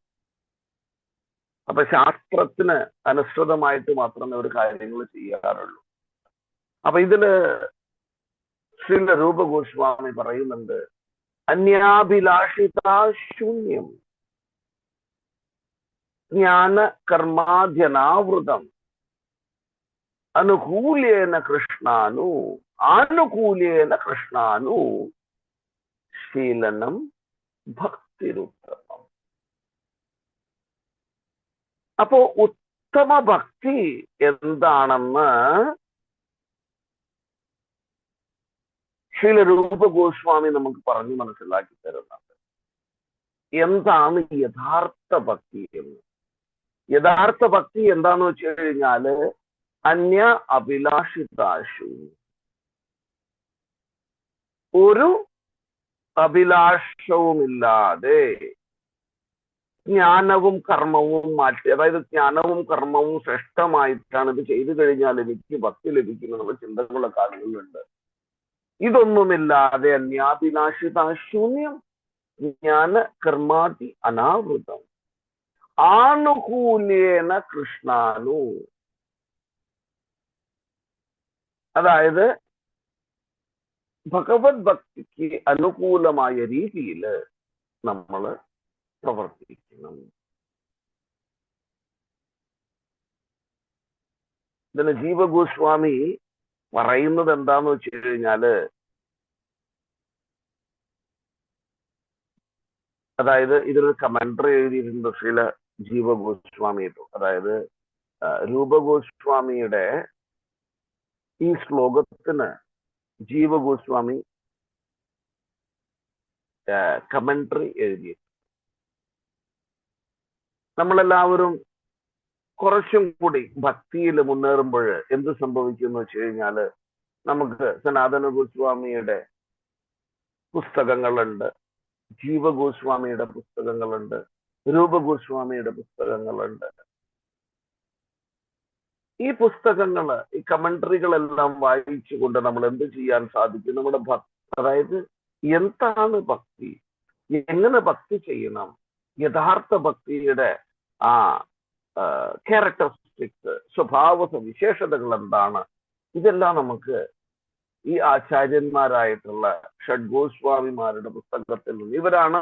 അപ്പൊ ശാസ്ത്രത്തിന് അനുസൃതമായിട്ട് മാത്രമേ ഒരു കാര്യങ്ങൾ ചെയ്യാറുള്ളൂ. അപ്പൊ ഇതില് ശ്രീല രൂപ ഗോസ്വാമി പറയുന്നുണ്ട്, അന്യാഭിലാഷിതാ ശൂന്യം ജ്ഞാന കർമാധ്യനാവൃതം അനുകൂലേന കൃഷ്ണാനു ആനുകൂലേന കൃഷ്ണാനു ശീലനം ഭക്തിരുത്തമം. അപ്പോ ഉത്തമ ഭക്തി എന്താണെന്ന് ശ്രീല രൂപ ഗോസ്വാമി നമുക്ക് പറഞ്ഞു മനസ്സിലാക്കി തരുന്നുണ്ട്. എന്താണ് യഥാർത്ഥ ഭക്തി എന്ന്? യഥാർത്ഥ ഭക്തി എന്താന്ന് വെച്ച് കഴിഞ്ഞാല് അന്യ അഭിലാഷിതാശു, ഒരു അഭിലാഷവുമില്ലാതെ ജ്ഞാനവും കർമ്മവും മാറ്റി, അതായത് ജ്ഞാനവും കർമ്മവും ശ്രേഷ്ഠമായിട്ടാണ്, ഇത് ചെയ്തു കഴിഞ്ഞാൽ എനിക്ക് ഭക്തി ലഭിക്കുമെന്നുള്ള ചിന്തകളൊക്കെ ആളുകളുണ്ട്. ഇതൊന്നുമില്ലാതെ അന്യാഭിലാഷിതാശൂന്യം ജ്ഞാന കർമാതി അനാവൃതം ആനുകൂല്യേന കൃഷ്ണാനു, അതായത് ഭഗവത് ഭക്തിക്ക് അനുകൂലമായ രീതിയിൽ നമ്മൾ പ്രവർത്തിക്കണം. ഇതിന് ജീവഗോസ്വാമി പറയുന്നത് എന്താന്ന് വെച്ച് കഴിഞ്ഞാല്, അതായത് ഇതിലൊരു കമന്ററി എഴുതിയിട്ടുണ്ട് ശ്രീല ജീവഗോസ്വാമി. അതായത് രൂപഗോസ്വാമിയുടെ ഈ ശ്ലോകത്തിന് ജീവഗോസ്വാമി കമന്ററി എഴുതി. നമ്മളെല്ലാവരും കുറച്ചും കൂടി ഭക്തിയിൽ മുന്നേറുമ്പോൾ എന്ത് സംഭവിക്കുന്നു വെച്ച് കഴിഞ്ഞാല്, നമുക്ക് സനാതന ഗോസ്വാമിയുടെ പുസ്തകങ്ങളുണ്ട്, ജീവഗോസ്വാമിയുടെ പുസ്തകങ്ങളുണ്ട്, രൂപഗോസ്വാമിയുടെ പുസ്തകങ്ങളുണ്ട്. ഈ പുസ്തകങ്ങള്, ഈ കമന്ററികളെല്ലാം വായിച്ചുകൊണ്ട് നമ്മൾ എന്ത് ചെയ്യാൻ സാധിക്കും? നമ്മുടെ അതായത് എന്താണ് ഭക്തി, എങ്ങനെ ഭക്തി ചെയ്യണം, യഥാർത്ഥ ഭക്തിയുടെ ആ ക്യാരക്ടറിസ്റ്റിക്സ്, സ്വഭാവ സവിശേഷതകൾ എന്താണ്, ഇതെല്ലാം നമുക്ക് ഈ ആചാര്യന്മാരായിട്ടുള്ള ഷഡ്ഗോസ്വാമിമാരുടെ പുസ്തകത്തിൽ നിന്ന്, ഇവരാണ്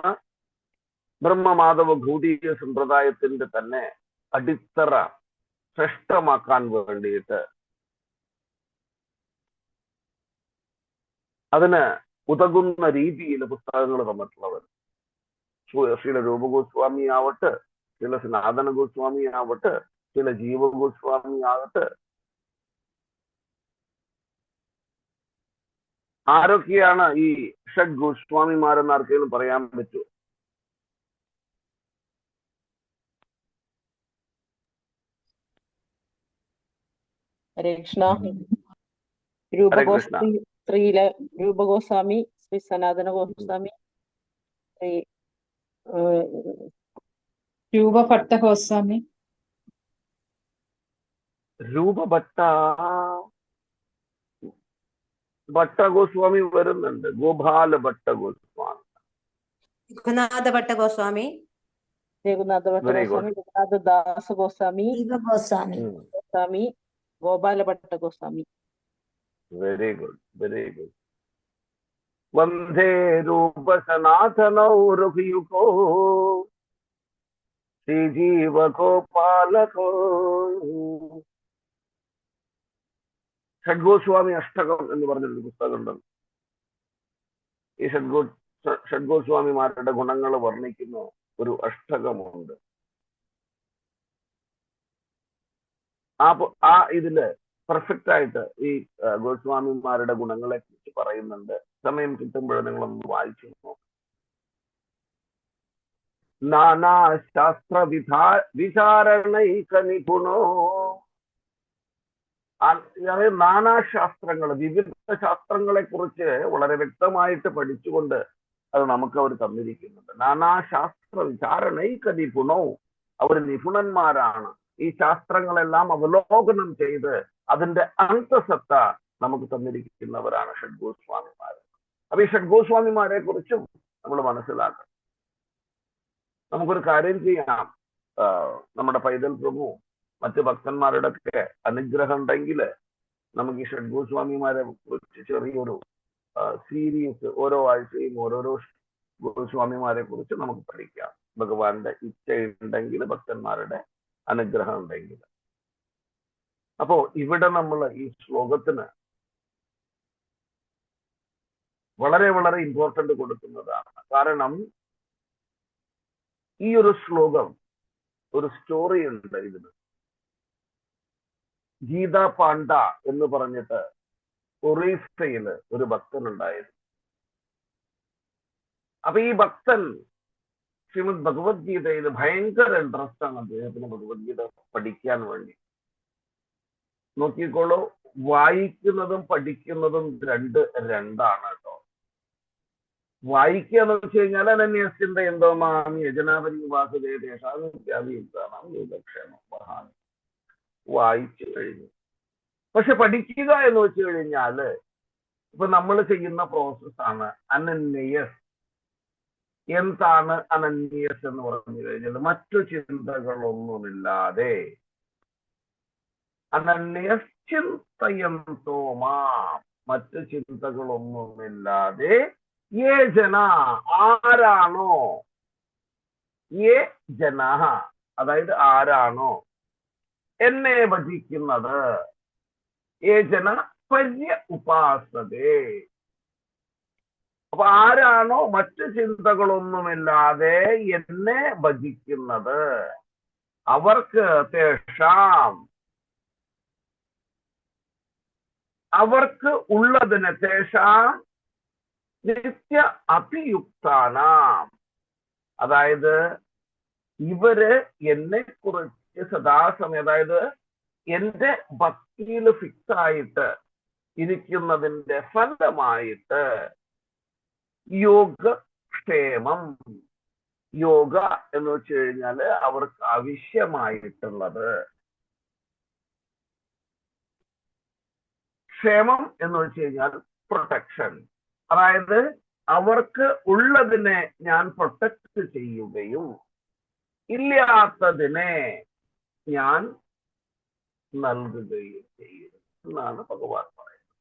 ബ്രഹ്മമാധവ ഗൗഡീയ സമ്പ്രദായത്തിന്റെ തന്നെ അടിത്തറ ശ്രേഷ്ഠമാക്കാൻ വേണ്ടിയിട്ട് അതിന് ഉതകുന്ന രീതിയിൽ പുസ്തകങ്ങൾ തന്നിട്ടുള്ളവർ. ശ്രീല രൂപഗോസ്വാമി ആവട്ടെ, ചില സനാതന ഗോസ്വാമി ആവട്ടെ, ചില ജീവഗോസ്വാമി ആവട്ടെ, ആരൊക്കെയാണ് ഈ ഷഡ് ഗോസ്വാമിമാരെന്ന് ആർക്കെങ്കിലും പറയാൻ പറ്റുമോ? ഹരേ കൃഷ്ണ. ശ്രീല രൂപഗോസ്വാമി, ശ്രീ സനാതന ഗോസ്വാമി, ശ്രീ രൂപഭട്ട ഗോസ്വാമി. ഭട്ടഗോസ്വാമി വരുന്നുണ്ട്. Gopala ഭട്ടഗോസ്വാമി. Raghunatha Bhatta Goswami. Raghunatha Bhatta Goswami, Raghunatha Dasa Goswami, Goswami, Gopala Bhatta Goswami. Very good, very good. വന്ദേ രൂപ സനാതനോ രഘുയുഗോ ശ്രീജീവ ഗോപാലകോ. ഷഡ്ഗോസ്വാമി അഷ്ടകം എന്ന് പറഞ്ഞൊരു പുസ്തകമുണ്ട്. ഈ ഷഡ്ഗോസ്വാമിമാരുടെ ഗുണങ്ങൾ വർണ്ണിക്കുന്ന ഒരു അഷ്ടകമുണ്ട്. ആ ഇതില് പെർഫെക്റ്റ് ആയിട്ട് ഈ ഗോസ്വാമിമാരുടെ ഗുണങ്ങളെ കുറിച്ച് പറയുന്നുണ്ട്. സമയം കിട്ടുമ്പോഴേ നിങ്ങളൊന്ന് വായിച്ചു നോക്കും. നാനാശാസ്ത്ര വിചാരണൈക നിപുണോ. നാനാശാസ്ത്രങ്ങൾ, വിവിധ ശാസ്ത്രങ്ങളെ കുറിച്ച് വളരെ വ്യക്തമായിട്ട് പഠിച്ചുകൊണ്ട് അത് നമുക്ക് അവർ തന്നിരിക്കുന്നുണ്ട്. നാനാശാസ്ത്ര വിചാരണൈക നിപുണോ. അവർ നിപുണന്മാരാണ്. ഈ ശാസ്ത്രങ്ങളെല്ലാം അവലോകനം ചെയ്ത് അതിന്റെ അന്തസത്ത നമുക്ക് തന്നിരിക്കുന്നവരാണ് ഷഡ്ഗോസ്വാമിമാർ. അപ്പൊ ഈ ഷഡ്ഗോസ്വാമിമാരെ കുറിച്ചും നമ്മൾ മനസ്സിലാക്കണം. നമുക്കൊരു കാര്യം ചെയ്യാം. നമ്മുടെ പൈതൽ പ്രഭു മറ്റ് ഭക്തന്മാരുടെ ഒക്കെ അനുഗ്രഹം ഉണ്ടെങ്കിൽ നമുക്ക് ഈ ഷഡ്ഗോസ്വാമിമാരെ കുറിച്ച് ചെറിയൊരു സീരീസ് ഓരോ ആഴ്ചയും ഓരോരോ ഗോസ്വാമിമാരെ കുറിച്ച് നമുക്ക് പഠിക്കാം. ഭഗവാന്റെ ഇച്ഛയുണ്ടെങ്കിൽ, ഭക്തന്മാരുടെ അനുഗ്രഹം ഉണ്ടെങ്കിൽ. അപ്പോ ഇവിടെ നമ്മൾ ഈ ശ്ലോകത്തിന് വളരെ വളരെ ഇമ്പോർട്ടന്റ് കൊടുക്കുന്നതാണ്. കാരണം ഈ ഒരു ശ്ലോകം ഒരു സ്റ്റോറി ഉണ്ട് ഇതിന്. ഗീത പാണ്ഡ എന്ന് പറഞ്ഞിട്ട് ഒറീസയില് ഒരു ഭക്തൻ ഉണ്ടായിരുന്നു. അപ്പൊ ഈ ഭക്തൻ ശ്രീമദ് ഭഗവത്ഗീതയിൽ ഭയങ്കര ഇൻട്രസ്റ്റ് ആണ് അദ്ദേഹത്തിന് ഭഗവത്ഗീത പഠിക്കാൻ വേണ്ടി. നോക്കിക്കോളൂ, വായിക്കുന്നതും പഠിക്കുന്നതും രണ്ടാണ് കേട്ടോ. വായിക്കുക എന്ന് വെച്ച് കഴിഞ്ഞാൽ അനന്യസ്യന്ത എന്തോ മാം യജനാപരി വാസുദേവേഷാം യോഗക്ഷേമം മഹാൻ വായിച്ചു കഴിഞ്ഞു. പക്ഷെ പഠിക്കുക എന്ന് വെച്ച് കഴിഞ്ഞാല് ഇപ്പൊ നമ്മൾ ചെയ്യുന്ന പ്രോസസ്സാണ് അനന്യസ്. എന്താണ് അനന്യസ് എന്ന് പറഞ്ഞു കഴിഞ്ഞാൽ മറ്റു ചിന്തകളൊന്നുമില്ലാതെ അനന്യസ് ചിന്തയന്തോ മാം, മറ്റു ചിന്തകളൊന്നുമില്ലാതെ യേ ജന, ആരാണോ, യേ ജന അതായത് ആരാണോ എന്നെ ഭജിക്കുന്നത്, യേ ജന പര്യ ഉപാസതേ. അപ്പൊ ആരാണോ മറ്റു ചിന്തകളൊന്നുമില്ലാതെ എന്നെ ഭജിക്കുന്നത് അവർക്ക് തേഷാം, അവർക്ക് ഉള്ളതിന് തേഷാം നിത്യ അഭിയുക്താനാം, അതായത് ഇവര് എന്നെ കുറിച്ച് സദാസമയം, അതായത് എന്റെ ഭക്തിയിൽ ഫിക്സ് ആയിട്ട് ഇരിക്കുന്നതിന്റെ ഫലമായിട്ട് യോഗക്ഷേമം, യോഗ എന്ന് വെച്ച് കഴിഞ്ഞാല് അവർക്ക് ആവശ്യമായിട്ടുള്ളത്, ക്ഷേമം എന്ന് വെച്ച് കഴിഞ്ഞാൽ പ്രൊട്ടക്ഷൻ, അതായത് അവർക്ക് ഉള്ളതിനെ ഞാൻ പ്രൊട്ടക്ട് ചെയ്യുകയും ഇല്ലാത്തതിനെ ഞാൻ നൽകുകയും ചെയ്യും എന്നാണ് ഭഗവാൻ പറയുന്നത്.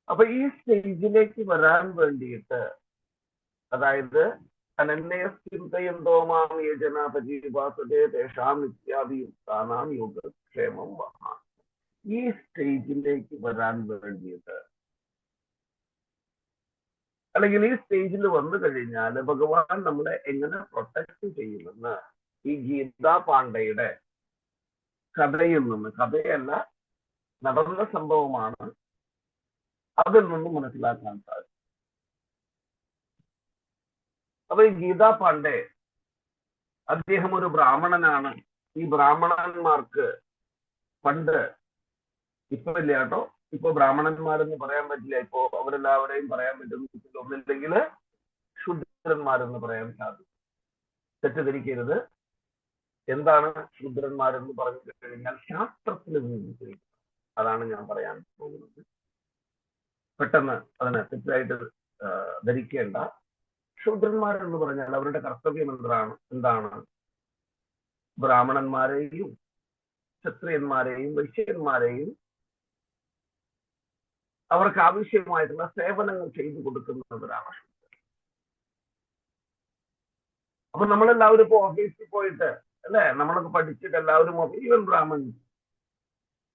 അപ്പൊ ഈ സ്റ്റേജിലേക്ക് വരാൻ വേണ്ടിയിട്ട്, അതായത് അനന്യസ്ചിന്തയന്തോ മാം യേ ജനാ പര്യുപാസതേ തേഷാം നിത്യാഭിയുക്താനാം യോഗക്ഷേമം വഹാൻ, ഈ സ്റ്റേജിലേക്ക് വരാൻ വേണ്ടിയിട്ട്, അല്ലെങ്കിൽ ഈ സ്റ്റേജിൽ വന്നു കഴിഞ്ഞാൽ ഭഗവാൻ നമ്മളെ എങ്ങനെ പ്രൊട്ടക്ട് ചെയ്യുമെന്ന് ഈ ഗീതാ പാണ്ഡയുടെ കഥയിൽ നിന്ന്, കഥയല്ല നടന്ന സംഭവമാണ്, അതിൽ നിന്ന് മനസ്സിലാക്കാൻ സാധിക്കും. അപ്പൊ ഈ ഗീതാ പാണ്ഡെ അദ്ദേഹം ഒരു ബ്രാഹ്മണനാണ്. ഈ ബ്രാഹ്മണന്മാർക്ക് പണ്ട്, ഇപ്പൊ ഇല്ല കേട്ടോ, ഇപ്പൊ ബ്രാഹ്മണന്മാരെന്ന് പറയാൻ പറ്റില്ല, ഇപ്പോ അവരെല്ലാവരെയും പറയാൻ പറ്റുന്ന ഒന്നില്ലെങ്കിൽ ശൂദ്രന്മാരെന്ന് പറയാൻ സാധിക്കും. തെറ്റിദ്ധരിക്കരുത്. എന്താണ് ശൂദ്രന്മാരെന്ന് പറഞ്ഞു കഴിഞ്ഞാൽ ശാസ്ത്രത്തിൽ നിന്ന് അതാണ് ഞാൻ പറയാൻ പോകുന്നത്. പെട്ടെന്ന് അതിനെ തെറ്റായിട്ട് ധരിക്കേണ്ട. ശൂദ്രന്മാരെന്ന് പറഞ്ഞാൽ അവരുടെ കർത്തവ്യം എന്താണ്? ബ്രാഹ്മണന്മാരെയും ക്ഷത്രിയന്മാരെയും വൈശ്യന്മാരെയും അവർക്ക് ആവശ്യമായിട്ടുള്ള സേവനങ്ങൾ ചെയ്തു കൊടുക്കുന്നവരാണ് ശൂദ്രൻ. അപ്പൊ നമ്മളെല്ലാവരും ഇപ്പൊ ഓഫീസിൽ പോയിട്ട് അല്ലെ, നമ്മളൊക്കെ പഠിച്ചിട്ട് എല്ലാവരും ഈവൻ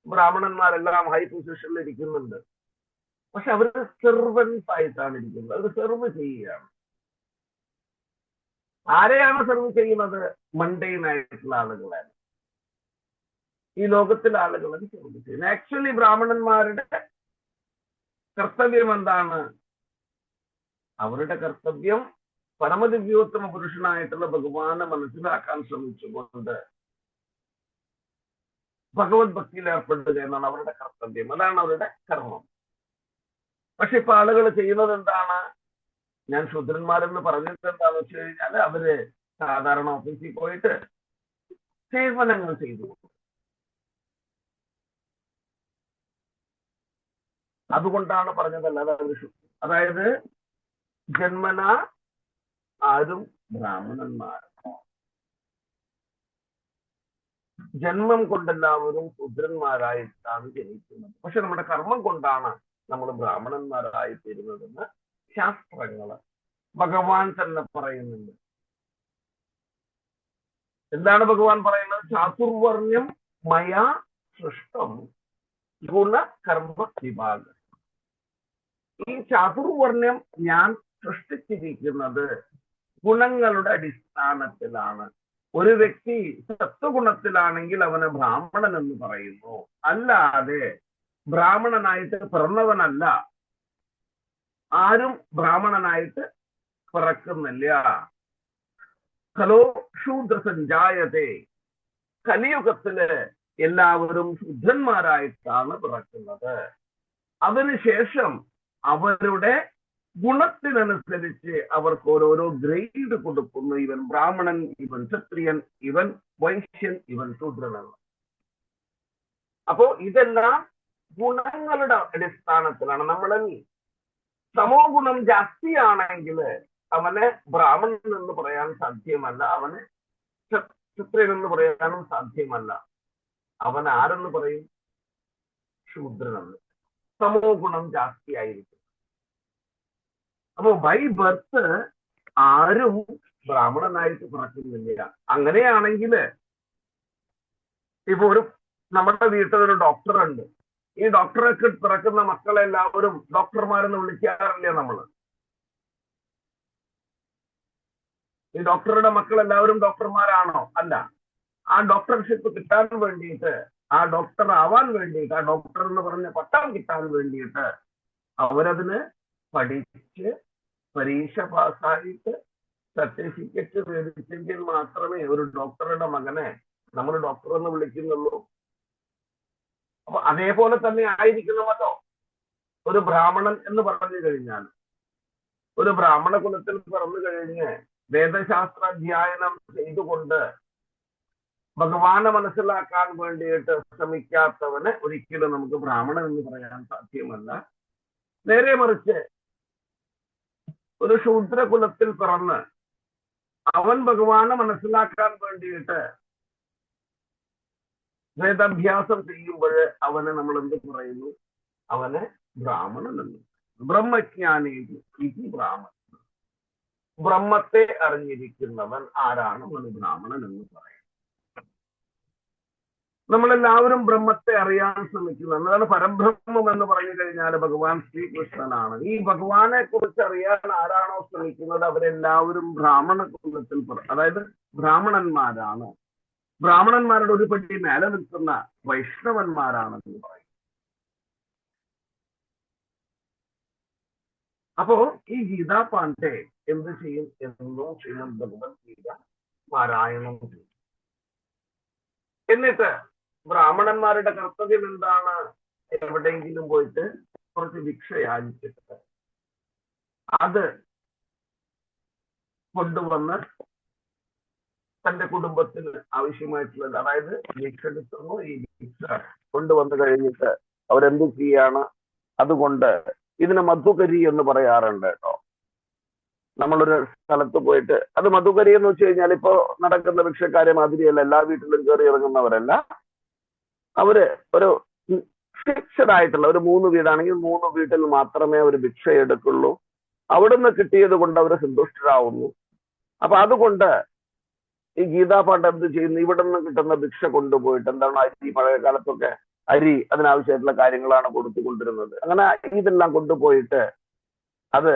ബ്രാഹ്മണന്മാരെല്ലാം ഹൈ പൊസിഷനിൽ ഇരിക്കുന്നുണ്ട്. പക്ഷെ അവര് സെർവൻസ് ആയിട്ടാണ് ഇരിക്കുന്നത്. അവർ സെർവ് ചെയ്യുകയാണ്. ആരെയാണ് സെർവ് ചെയ്യുന്നത്? മണ്ടൈൻ ആയിട്ടുള്ള ആളുകളാണ്, ഈ ലോകത്തിലെ ആളുകളാണ് സെർവ് ചെയ്യുന്നത്. ആക്ച്വലി ബ്രാഹ്മണന്മാരുടെ കർത്തവ്യം എന്താണ്? അവരുടെ കർത്തവ്യം പരമദിവ്യോത്തമ പുരുഷനായിട്ടുള്ള ഭഗവാനെ മനസ്സിലാക്കാൻ ശ്രമിച്ചുകൊണ്ട് ഭഗവത് ഭക്തിയിൽ ഏർപ്പെടുക എന്നാണ് അവരുടെ കർത്തവ്യം. അതാണ് അവരുടെ കർമ്മം. പക്ഷെ ഇപ്പൊ ആളുകൾ ചെയ്യുന്നത് എന്താണ്? ഞാൻ ശൂദ്രന്മാരെന്ന് പറഞ്ഞത് എന്താണെന്ന് വെച്ച് കഴിഞ്ഞാൽ അവര് സാധാരണ ഓഫീസിൽ പോയിട്ട് സേവനങ്ങൾ ചെയ്തു. അതുകൊണ്ടാണ് പറഞ്ഞതല്ലാതെ അതായത് ജന്മന ആരും ബ്രാഹ്മണന്മാർ, ജന്മം കൊണ്ടെല്ലാവരും ശൂദ്രന്മാരായിട്ടാണ് ജനിക്കുന്നത്. പക്ഷെ നമ്മുടെ കർമ്മം കൊണ്ടാണ് നമ്മൾ ബ്രാഹ്മണന്മാരായി തീരുന്നതെന്ന് ശാസ്ത്രങ്ങള് ഭഗവാൻ തന്നെ പറയുന്നുണ്ട്. എന്താണ് ഭഗവാൻ പറയുന്നത്? ചാതുർവർണ്ണ്യം മയാ സൃഷ്ടം ഗുണകർമ്മ വിഭാഗം. ഈ ചാതുർവർണ്ണ്യം ഞാൻ സൃഷ്ടിച്ചിരിക്കുന്നത് ഗുണങ്ങളുടെ അടിസ്ഥാനത്തിലാണ്. ഒരു വ്യക്തി സത്വഗുണത്തിലാണെങ്കിൽ അവനെ ബ്രാഹ്മണൻ എന്ന് പറയുന്നു. അല്ലാതെ ബ്രാഹ്മണനായിട്ട് പിറന്നവനല്ല. ആരും ബ്രാഹ്മണനായിട്ട് പിറക്കുന്നില്ല. ഖലോ ശൂദ്രസഞ്ജായതേ. കലിയുഗത്തില് എല്ലാവരും ശൂദ്രന്മാരായിട്ടാണ് പിറക്കുന്നത്. അതിനുശേഷം അവരുടെ ഗുണത്തിനനുസരിച്ച് അവർക്ക് ഓരോരോ ഗ്രേഡ് കൊടുക്കുന്നു. ഇവൻ ബ്രാഹ്മണൻ, ഇവൻ ക്ഷത്രിയൻ, ഇവൻ വൈശ്യൻ, ഇവൻ ശൂദ്രനാണ്. അപ്പോ ഇതെല്ലാം ഗുണങ്ങളുടെ അടിസ്ഥാനത്തിലാണ്. നമ്മളിൽ സമോ ഗുണം ജാസ്തിയാണെങ്കിൽ അവനെ ബ്രാഹ്മണൻ എന്ന് പറയാൻ സാധ്യമല്ല, അവന് ക്ഷത്രിയൻ എന്ന് പറയാനും സാധ്യമല്ല. അവൻ ആരെന്ന് പറയും? ശൂദ്രനെന്ന്. സമോ ഗുണം ജാസ്തിയായിരിക്കും. അപ്പൊ ബൈ ബർത്ത് ആരും ബ്രാഹ്മണനായിട്ട് പിറക്കുന്നില്ല. അങ്ങനെയാണെങ്കിൽ ഇപ്പൊ നമ്മുടെ വീട്ടിലൊരു ഡോക്ടറുണ്ട്. ഈ ഡോക്ടറൊക്കെ പിറക്കുന്ന മക്കളെല്ലാവരും ഡോക്ടർമാരെന്ന് വിളിക്കാറില്ല നമ്മള്. ഈ ഡോക്ടറുടെ മക്കളെല്ലാവരും ഡോക്ടർമാരാണോ? അല്ല. ആ ഡോക്ടർഷിപ്പ് കിട്ടാൻ വേണ്ടിയിട്ട്, ആ ഡോക്ടർ ആവാൻ വേണ്ടിയിട്ട്, ആ ഡോക്ടർ എന്ന് പറഞ്ഞ പട്ടം കിട്ടാൻ വേണ്ടിയിട്ട് അവരതിന് പഠിച്ച് പരീക്ഷ പാസ്സായിട്ട് സർട്ടിഫിക്കറ്റ് മേടിച്ചെങ്കിൽ മാത്രമേ ഒരു ഡോക്ടറുടെ മകനെ നമ്മൾ ഡോക്ടർ എന്ന് വിളിക്കുന്നുള്ളൂ. അപ്പൊ അതേപോലെ തന്നെ ആയിരിക്കണമല്ലോ ഒരു ബ്രാഹ്മണൻ എന്ന് പറഞ്ഞു കഴിഞ്ഞാൽ. ഒരു ബ്രാഹ്മണ കുലത്തിൽ പിറന്നു കഴിഞ്ഞ് വേദശാസ്ത്ര അധ്യയനം ചെയ്തുകൊണ്ട് ഭഗവാനെ മനസ്സിലാക്കാൻ വേണ്ടിയിട്ട് ശ്രമിക്കാത്തവന് ഒരിക്കലും നമുക്ക് ബ്രാഹ്മണൻ എന്ന് പറയാൻ സാധ്യമല്ല. നേരെ മറിച്ച് ഒരു ശൂദ്രകുലത്തിൽ പിറന്ന് അവൻ ഭഗവാനെ മനസ്സിലാക്കാൻ വേണ്ടിയിട്ട് വേദാഭ്യാസം ചെയ്യുമ്പോൾ അവനെ നമ്മൾ എന്ത് പറയുന്നു? അവനെ ബ്രാഹ്മണൻ എന്ന്. ബ്രഹ്മജ്ഞാനി ബ്രാഹ്മണൻ. ബ്രഹ്മത്തെ അറിഞ്ഞിരിക്കുന്നവൻ ആരാണ്? അവന് ബ്രാഹ്മണൻ എന്ന് പറയും. നമ്മളെല്ലാവരും ബ്രഹ്മത്തെ അറിയാൻ ശ്രമിക്കുന്നു. അതാണ് പരബ്രഹ്മം എന്ന് പറഞ്ഞു കഴിഞ്ഞാൽ ഭഗവാൻ ശ്രീകൃഷ്ണനാണ്. ഈ ഭഗവാനെ കുറിച്ച് അറിയാൻ ആരാണോ ശ്രമിക്കുന്നത് അവരെല്ലാവരും ബ്രാഹ്മണ കുലത്തിൽ, അതായത് ബ്രാഹ്മണന്മാരാണ്. ബ്രാഹ്മണന്മാരുടെ ഒരു പടി മേലെ നിൽക്കുന്ന വൈഷ്ണവന്മാരാണെന്ന് പറയും. അപ്പോ ഈ ഗീതാ പാണ്ഡെ എന്ത് ചെയ്യും? എന്നോ ശ്രീമദ് ഭഗവത്ഗീത പാരായണം ചെയ്യും. എന്നിട്ട് ബ്രാഹ്മണന്മാരുടെ കർത്തവ്യം എന്താണ്? എവിടെയെങ്കിലും പോയിട്ട് കുറച്ച് ഭിക്ഷ യാചിച്ചിട്ട് അത് കൊണ്ടുവന്ന് തന്റെ കുടുംബത്തിന് ആവശ്യമായിട്ടുള്ളത്, അതായത് ഭിക്ഷ കിട്ടുന്നു. ഈ ഭിക്ഷ കൊണ്ടുവന്ന് കഴിഞ്ഞിട്ട് അവരെന്ത് ചെയ്യാണ്? അതുകൊണ്ട് ഇതിന് മധുകരി എന്ന് പറയാറുണ്ട് കേട്ടോ. നമ്മളൊരു സ്ഥലത്ത് പോയിട്ട്, അത് മധുകരി എന്ന് വെച്ച് കഴിഞ്ഞാൽ ഇപ്പോ നടക്കുന്ന ഭിക്ഷക്കാരെ മാതിരിയല്ല, എല്ലാ വീട്ടിലും കയറി ഇറങ്ങുന്നവരല്ല. അവര് ഒരു ഫിക്സഡ് ആയിട്ടുള്ള ഒരു 3 വീടാണെങ്കിൽ 3 വീട്ടിൽ മാത്രമേ അവർ ഭിക്ഷ എടുക്കുള്ളൂ. അവിടുന്ന് കിട്ടിയത് കൊണ്ട് അവർ സന്തുഷ്ടരാകുന്നു. അപ്പൊ അതുകൊണ്ട് ഈ ഗീതാപാഠം എന്ത് ചെയ്യുന്നു? ഇവിടെ നിന്ന് കിട്ടുന്ന ഭിക്ഷ കൊണ്ടുപോയിട്ട്, എന്താണ്, അരി, പഴയ കാലത്തൊക്കെ അരി അതിനാവശ്യമായിട്ടുള്ള കാര്യങ്ങളാണ് കൊടുത്തുകൊണ്ടിരുന്നത്. അങ്ങനെ ഇതെല്ലാം കൊണ്ടുപോയിട്ട് അത്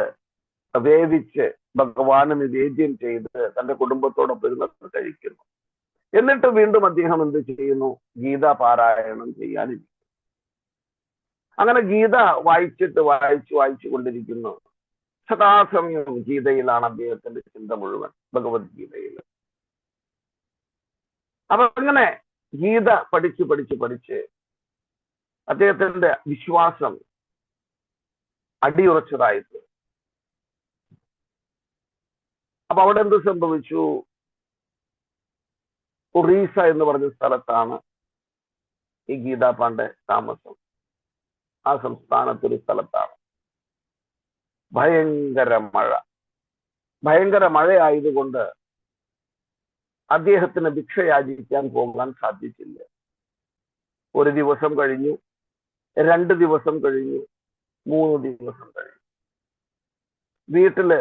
വേവിച്ച് ഭഗവാന് നിവേദ്യം ചെയ്ത് തന്റെ കുടുംബത്തോടൊപ്പം ഇരുന്ന് കഴിക്കുന്നു. എന്നിട്ട് വീണ്ടും അദ്ദേഹം എന്ത് ചെയ്യുന്നു? ഗീത പാരായണം ചെയ്യാനിരിക്കും. അങ്ങനെ ഗീത വായിച്ചു കൊണ്ടിരിക്കുന്നു. സദാസമയം ഗീതയിലാണ് അദ്ദേഹത്തിന്റെ ചിന്ത മുഴുവൻ, ഭഗവത്ഗീതയിൽ. അപ്പൊ അങ്ങനെ ഗീത പഠിച്ച് അദ്ദേഹത്തിന്റെ വിശ്വാസം അടിയുറച്ചതായിട്ട്. അപ്പൊ അവിടെ എന്ത് സംഭവിച്ചു? ഒറീസ എന്ന് പറഞ്ഞ സ്ഥലത്താണ് ഈ ഗീതാ പാണ്ഡെ താമസം. ആ സംസ്ഥാനത്തൊരു സ്ഥലത്താണ് ഭയങ്കര മഴയായതുകൊണ്ട് അദ്ദേഹത്തിന് ഭിക്ഷ യാചിക്കാൻ പോകാൻ സാധിച്ചില്ല. 1 ദിവസം കഴിഞ്ഞു, 2 ദിവസം കഴിഞ്ഞു, 3 ദിവസം കഴിഞ്ഞു. വീട്ടില്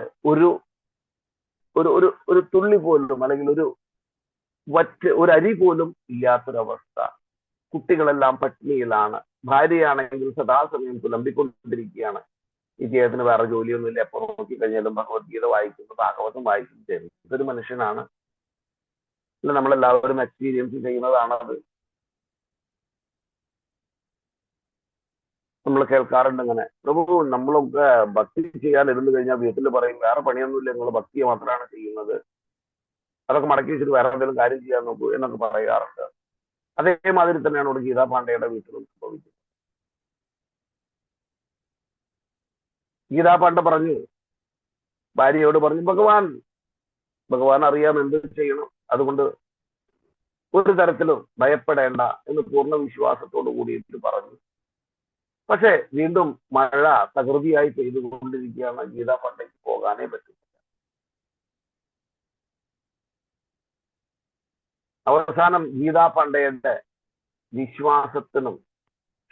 ഒരു തുള്ളി പോലും, അല്ലെങ്കിൽ ഒരു അരി പോലും ഇല്ലാത്തൊരവസ്ഥ. കുട്ടികളെല്ലാം പട്ടിണിയിലാണ്. ഭാര്യയാണെങ്കിൽ സദാസമയം പുലമ്പിക്കൊണ്ടിരിക്കുകയാണ്. ഇദ്ദേഹത്തിന് വേറെ ജോലിയൊന്നുമില്ല, എപ്പോ നോക്കിക്കഴിഞ്ഞാലും ഭഗവത്ഗീത വായിക്കുന്നു, ഭാഗവതം വായിക്കുന്നു. ഇതൊരു മനുഷ്യനാണ്. അല്ല, നമ്മളെല്ലാവരും എക്സ്പീരിയൻസ് ചെയ്യുന്നതാണത്. നമ്മൾ കേൾക്കാറുണ്ട് ഇങ്ങനെ, പ്രഭു നമ്മളൊക്കെ ഭക്തി ചെയ്യാൻ ഇരുന്ന് കഴിഞ്ഞാൽ വീട്ടിൽ പറയും, വേറെ പണിയൊന്നുമില്ല, നിങ്ങൾ ഭക്തി മാത്രമാണ് ചെയ്യുന്നത്, അതൊക്കെ മടക്കി വെച്ചിട്ട് വേറെ എന്തെങ്കിലും കാര്യം ചെയ്യാൻ നോക്കൂ എന്നൊക്കെ പറയാറുണ്ട്. അതേമാതിരി തന്നെയാണ് ഇവിടെ ഗീതാ പാണ്ഡെയുടെ വീട്ടിലും സംഭവിച്ചത്. ഗീതാ പാണ്ഡെ ഭാര്യയോട് പറഞ്ഞു, ഭഗവാൻ അറിയാം എന്ത് ചെയ്യണം, അതുകൊണ്ട് ഒരു തരത്തിലും ഭയപ്പെടേണ്ട എന്ന് പൂർണ്ണ വിശ്വാസത്തോടു കൂടിയിട്ട് പറഞ്ഞു. പക്ഷെ വീണ്ടും മഴ തകൃതിയായി പെയ്തുകൊണ്ടിരിക്കുകയാണ്. ഗീതാ പാണ്ഡെക്ക് പോകാനേ പറ്റും. അവസാനം ഗീതാ പാണ്ഡെയുടെ വിശ്വാസത്തിനും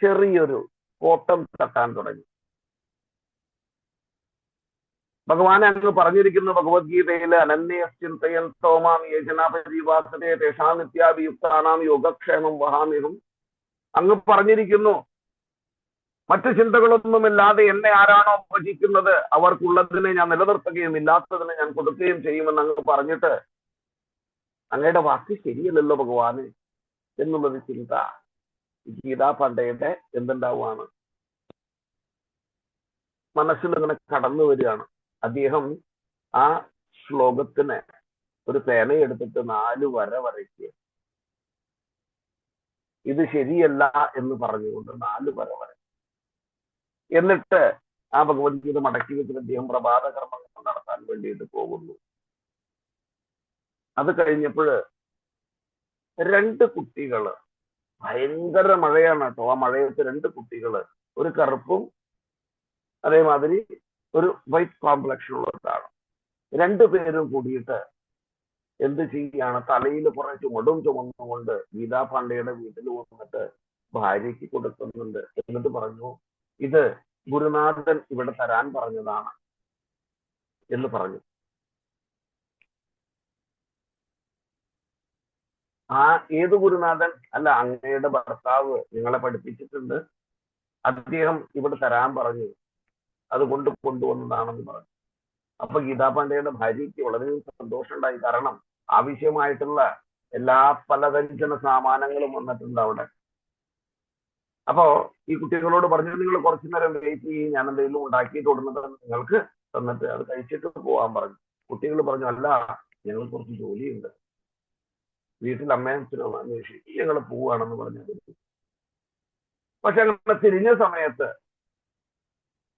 ചെറിയൊരു കോട്ടം തട്ടാൻ തുടങ്ങി. ഭഗവാൻ അങ്ങ് പറഞ്ഞിരിക്കുന്നു ഭഗവത്ഗീതയില്, അനന്യശ്ചിന്തയന്തോ മാം യേ ജനാ പരീവാസതേ തേഷാം നിത്യാഭിയുക്താനാം യോഗക്ഷേമം വഹാമ്യഹം. അങ്ങ് പറഞ്ഞിരിക്കുന്നു, മറ്റു ചിന്തകളൊന്നുമില്ലാതെ എന്നെ ആരാണോ ഭജിക്കുന്നത് അവർക്കുള്ളതിനെ ഞാൻ നിലനിർത്തുകയും ഇല്ലാത്തതിനെ ഞാൻ കൊടുക്കുകയും ചെയ്യുമെന്ന് അങ്ങ് പറഞ്ഞിട്ട്, അങ്ങയുടെ വാക്ക് ശരിയല്ലല്ലോ ഭഗവാന് എന്നുള്ളത് ചിന്ത ഗീതാ പാണ്ഡെയുടെ എന്തുണ്ടാവുകയാണ്, മനസ്സിൽ ഇങ്ങനെ കടന്നു വരികയാണ്. അദ്ദേഹം ആ ശ്ലോകത്തിന് ഒരു പേനയെടുത്തിട്ട് 4 വര വരയ്ക്കുക. ഇത് ശരിയല്ല എന്ന് പറഞ്ഞുകൊണ്ട് 4 വര വരയ്ക്കുക. എന്നിട്ട് ആ ഭഗവത്ഗീത മടക്കി വെച്ചിട്ട് അദ്ദേഹം പ്രഭാത കർമ്മങ്ങൾ നടത്താൻ വേണ്ടിയിട്ട് പോകുന്നു. അത് കഴിഞ്ഞപ്പോൾ 2 കുട്ടികള്, ഭയങ്കര മഴയാണ് കേട്ടോ, ആ മഴയത്ത് 2 കുട്ടികള്, ഒരു കറുപ്പും അതേമാതിരി ഒരു വൈറ്റ് കോംപ്ലക്ഷനുള്ളതാണ്, 2 പേരും കൂടിയിട്ട് എന്ത് ചെയ്യാണ്? തലയിൽ കുറെ ചുമടും ചുമന്നുകൊണ്ട് ഗീതാ പാണ്ഡെയുടെ വീട്ടിൽ വന്നിട്ട് ഭാര്യയ്ക്ക് കൊടുക്കുന്നുണ്ട്. എന്നിട്ട് പറഞ്ഞു, ഇത് ഗുരുനാഥൻ ഇവിടെ തരാൻ പറഞ്ഞതാണ് എന്ന് പറഞ്ഞു. ആ ഏത് ഗുരുനാഥൻ? അല്ല, അങ്ങയുടെ ഭർത്താവ് നിങ്ങളെ പഠിപ്പിച്ചിട്ടുണ്ട്, അദ്ദേഹം ഇവിടെ തരാൻ പറഞ്ഞു, അതുകൊണ്ട് കൊണ്ടുവന്നതാണെന്ന് പറഞ്ഞു. അപ്പൊ ഗീതാ പാണ്ഡെയുടെ ഭാര്യയ്ക്ക് വളരെ സന്തോഷം ഉണ്ടായി. കാരണം ആവശ്യമായിട്ടുള്ള എല്ലാ പലവ്യഞ്ജന സാമാനങ്ങളും വന്നിട്ടുണ്ട് അവിടെ. അപ്പോ ഈ കുട്ടികളോട് പറഞ്ഞു, നിങ്ങൾ കുറച്ചു നേരം വെയിറ്റ് ചെയ്യും, ഞാൻ എന്തെങ്കിലും ഉണ്ടാക്കിയിട്ട് കൊടുക്കുന്നത് നിങ്ങൾക്ക് തന്നിട്ട് അത് കഴിച്ചിട്ട് പോകാൻ പറഞ്ഞു. കുട്ടികൾ പറഞ്ഞു, അല്ല, ഞങ്ങൾ കുറച്ച് ജോലിയുണ്ട്, വീട്ടിൽ അമ്മയും അച്ഛനും അന്വേഷിക്കും, ഞങ്ങൾ പോവുകയാണെന്ന് പറഞ്ഞത്. പക്ഷെ അങ്ങനെ തിരിഞ്ഞ സമയത്ത്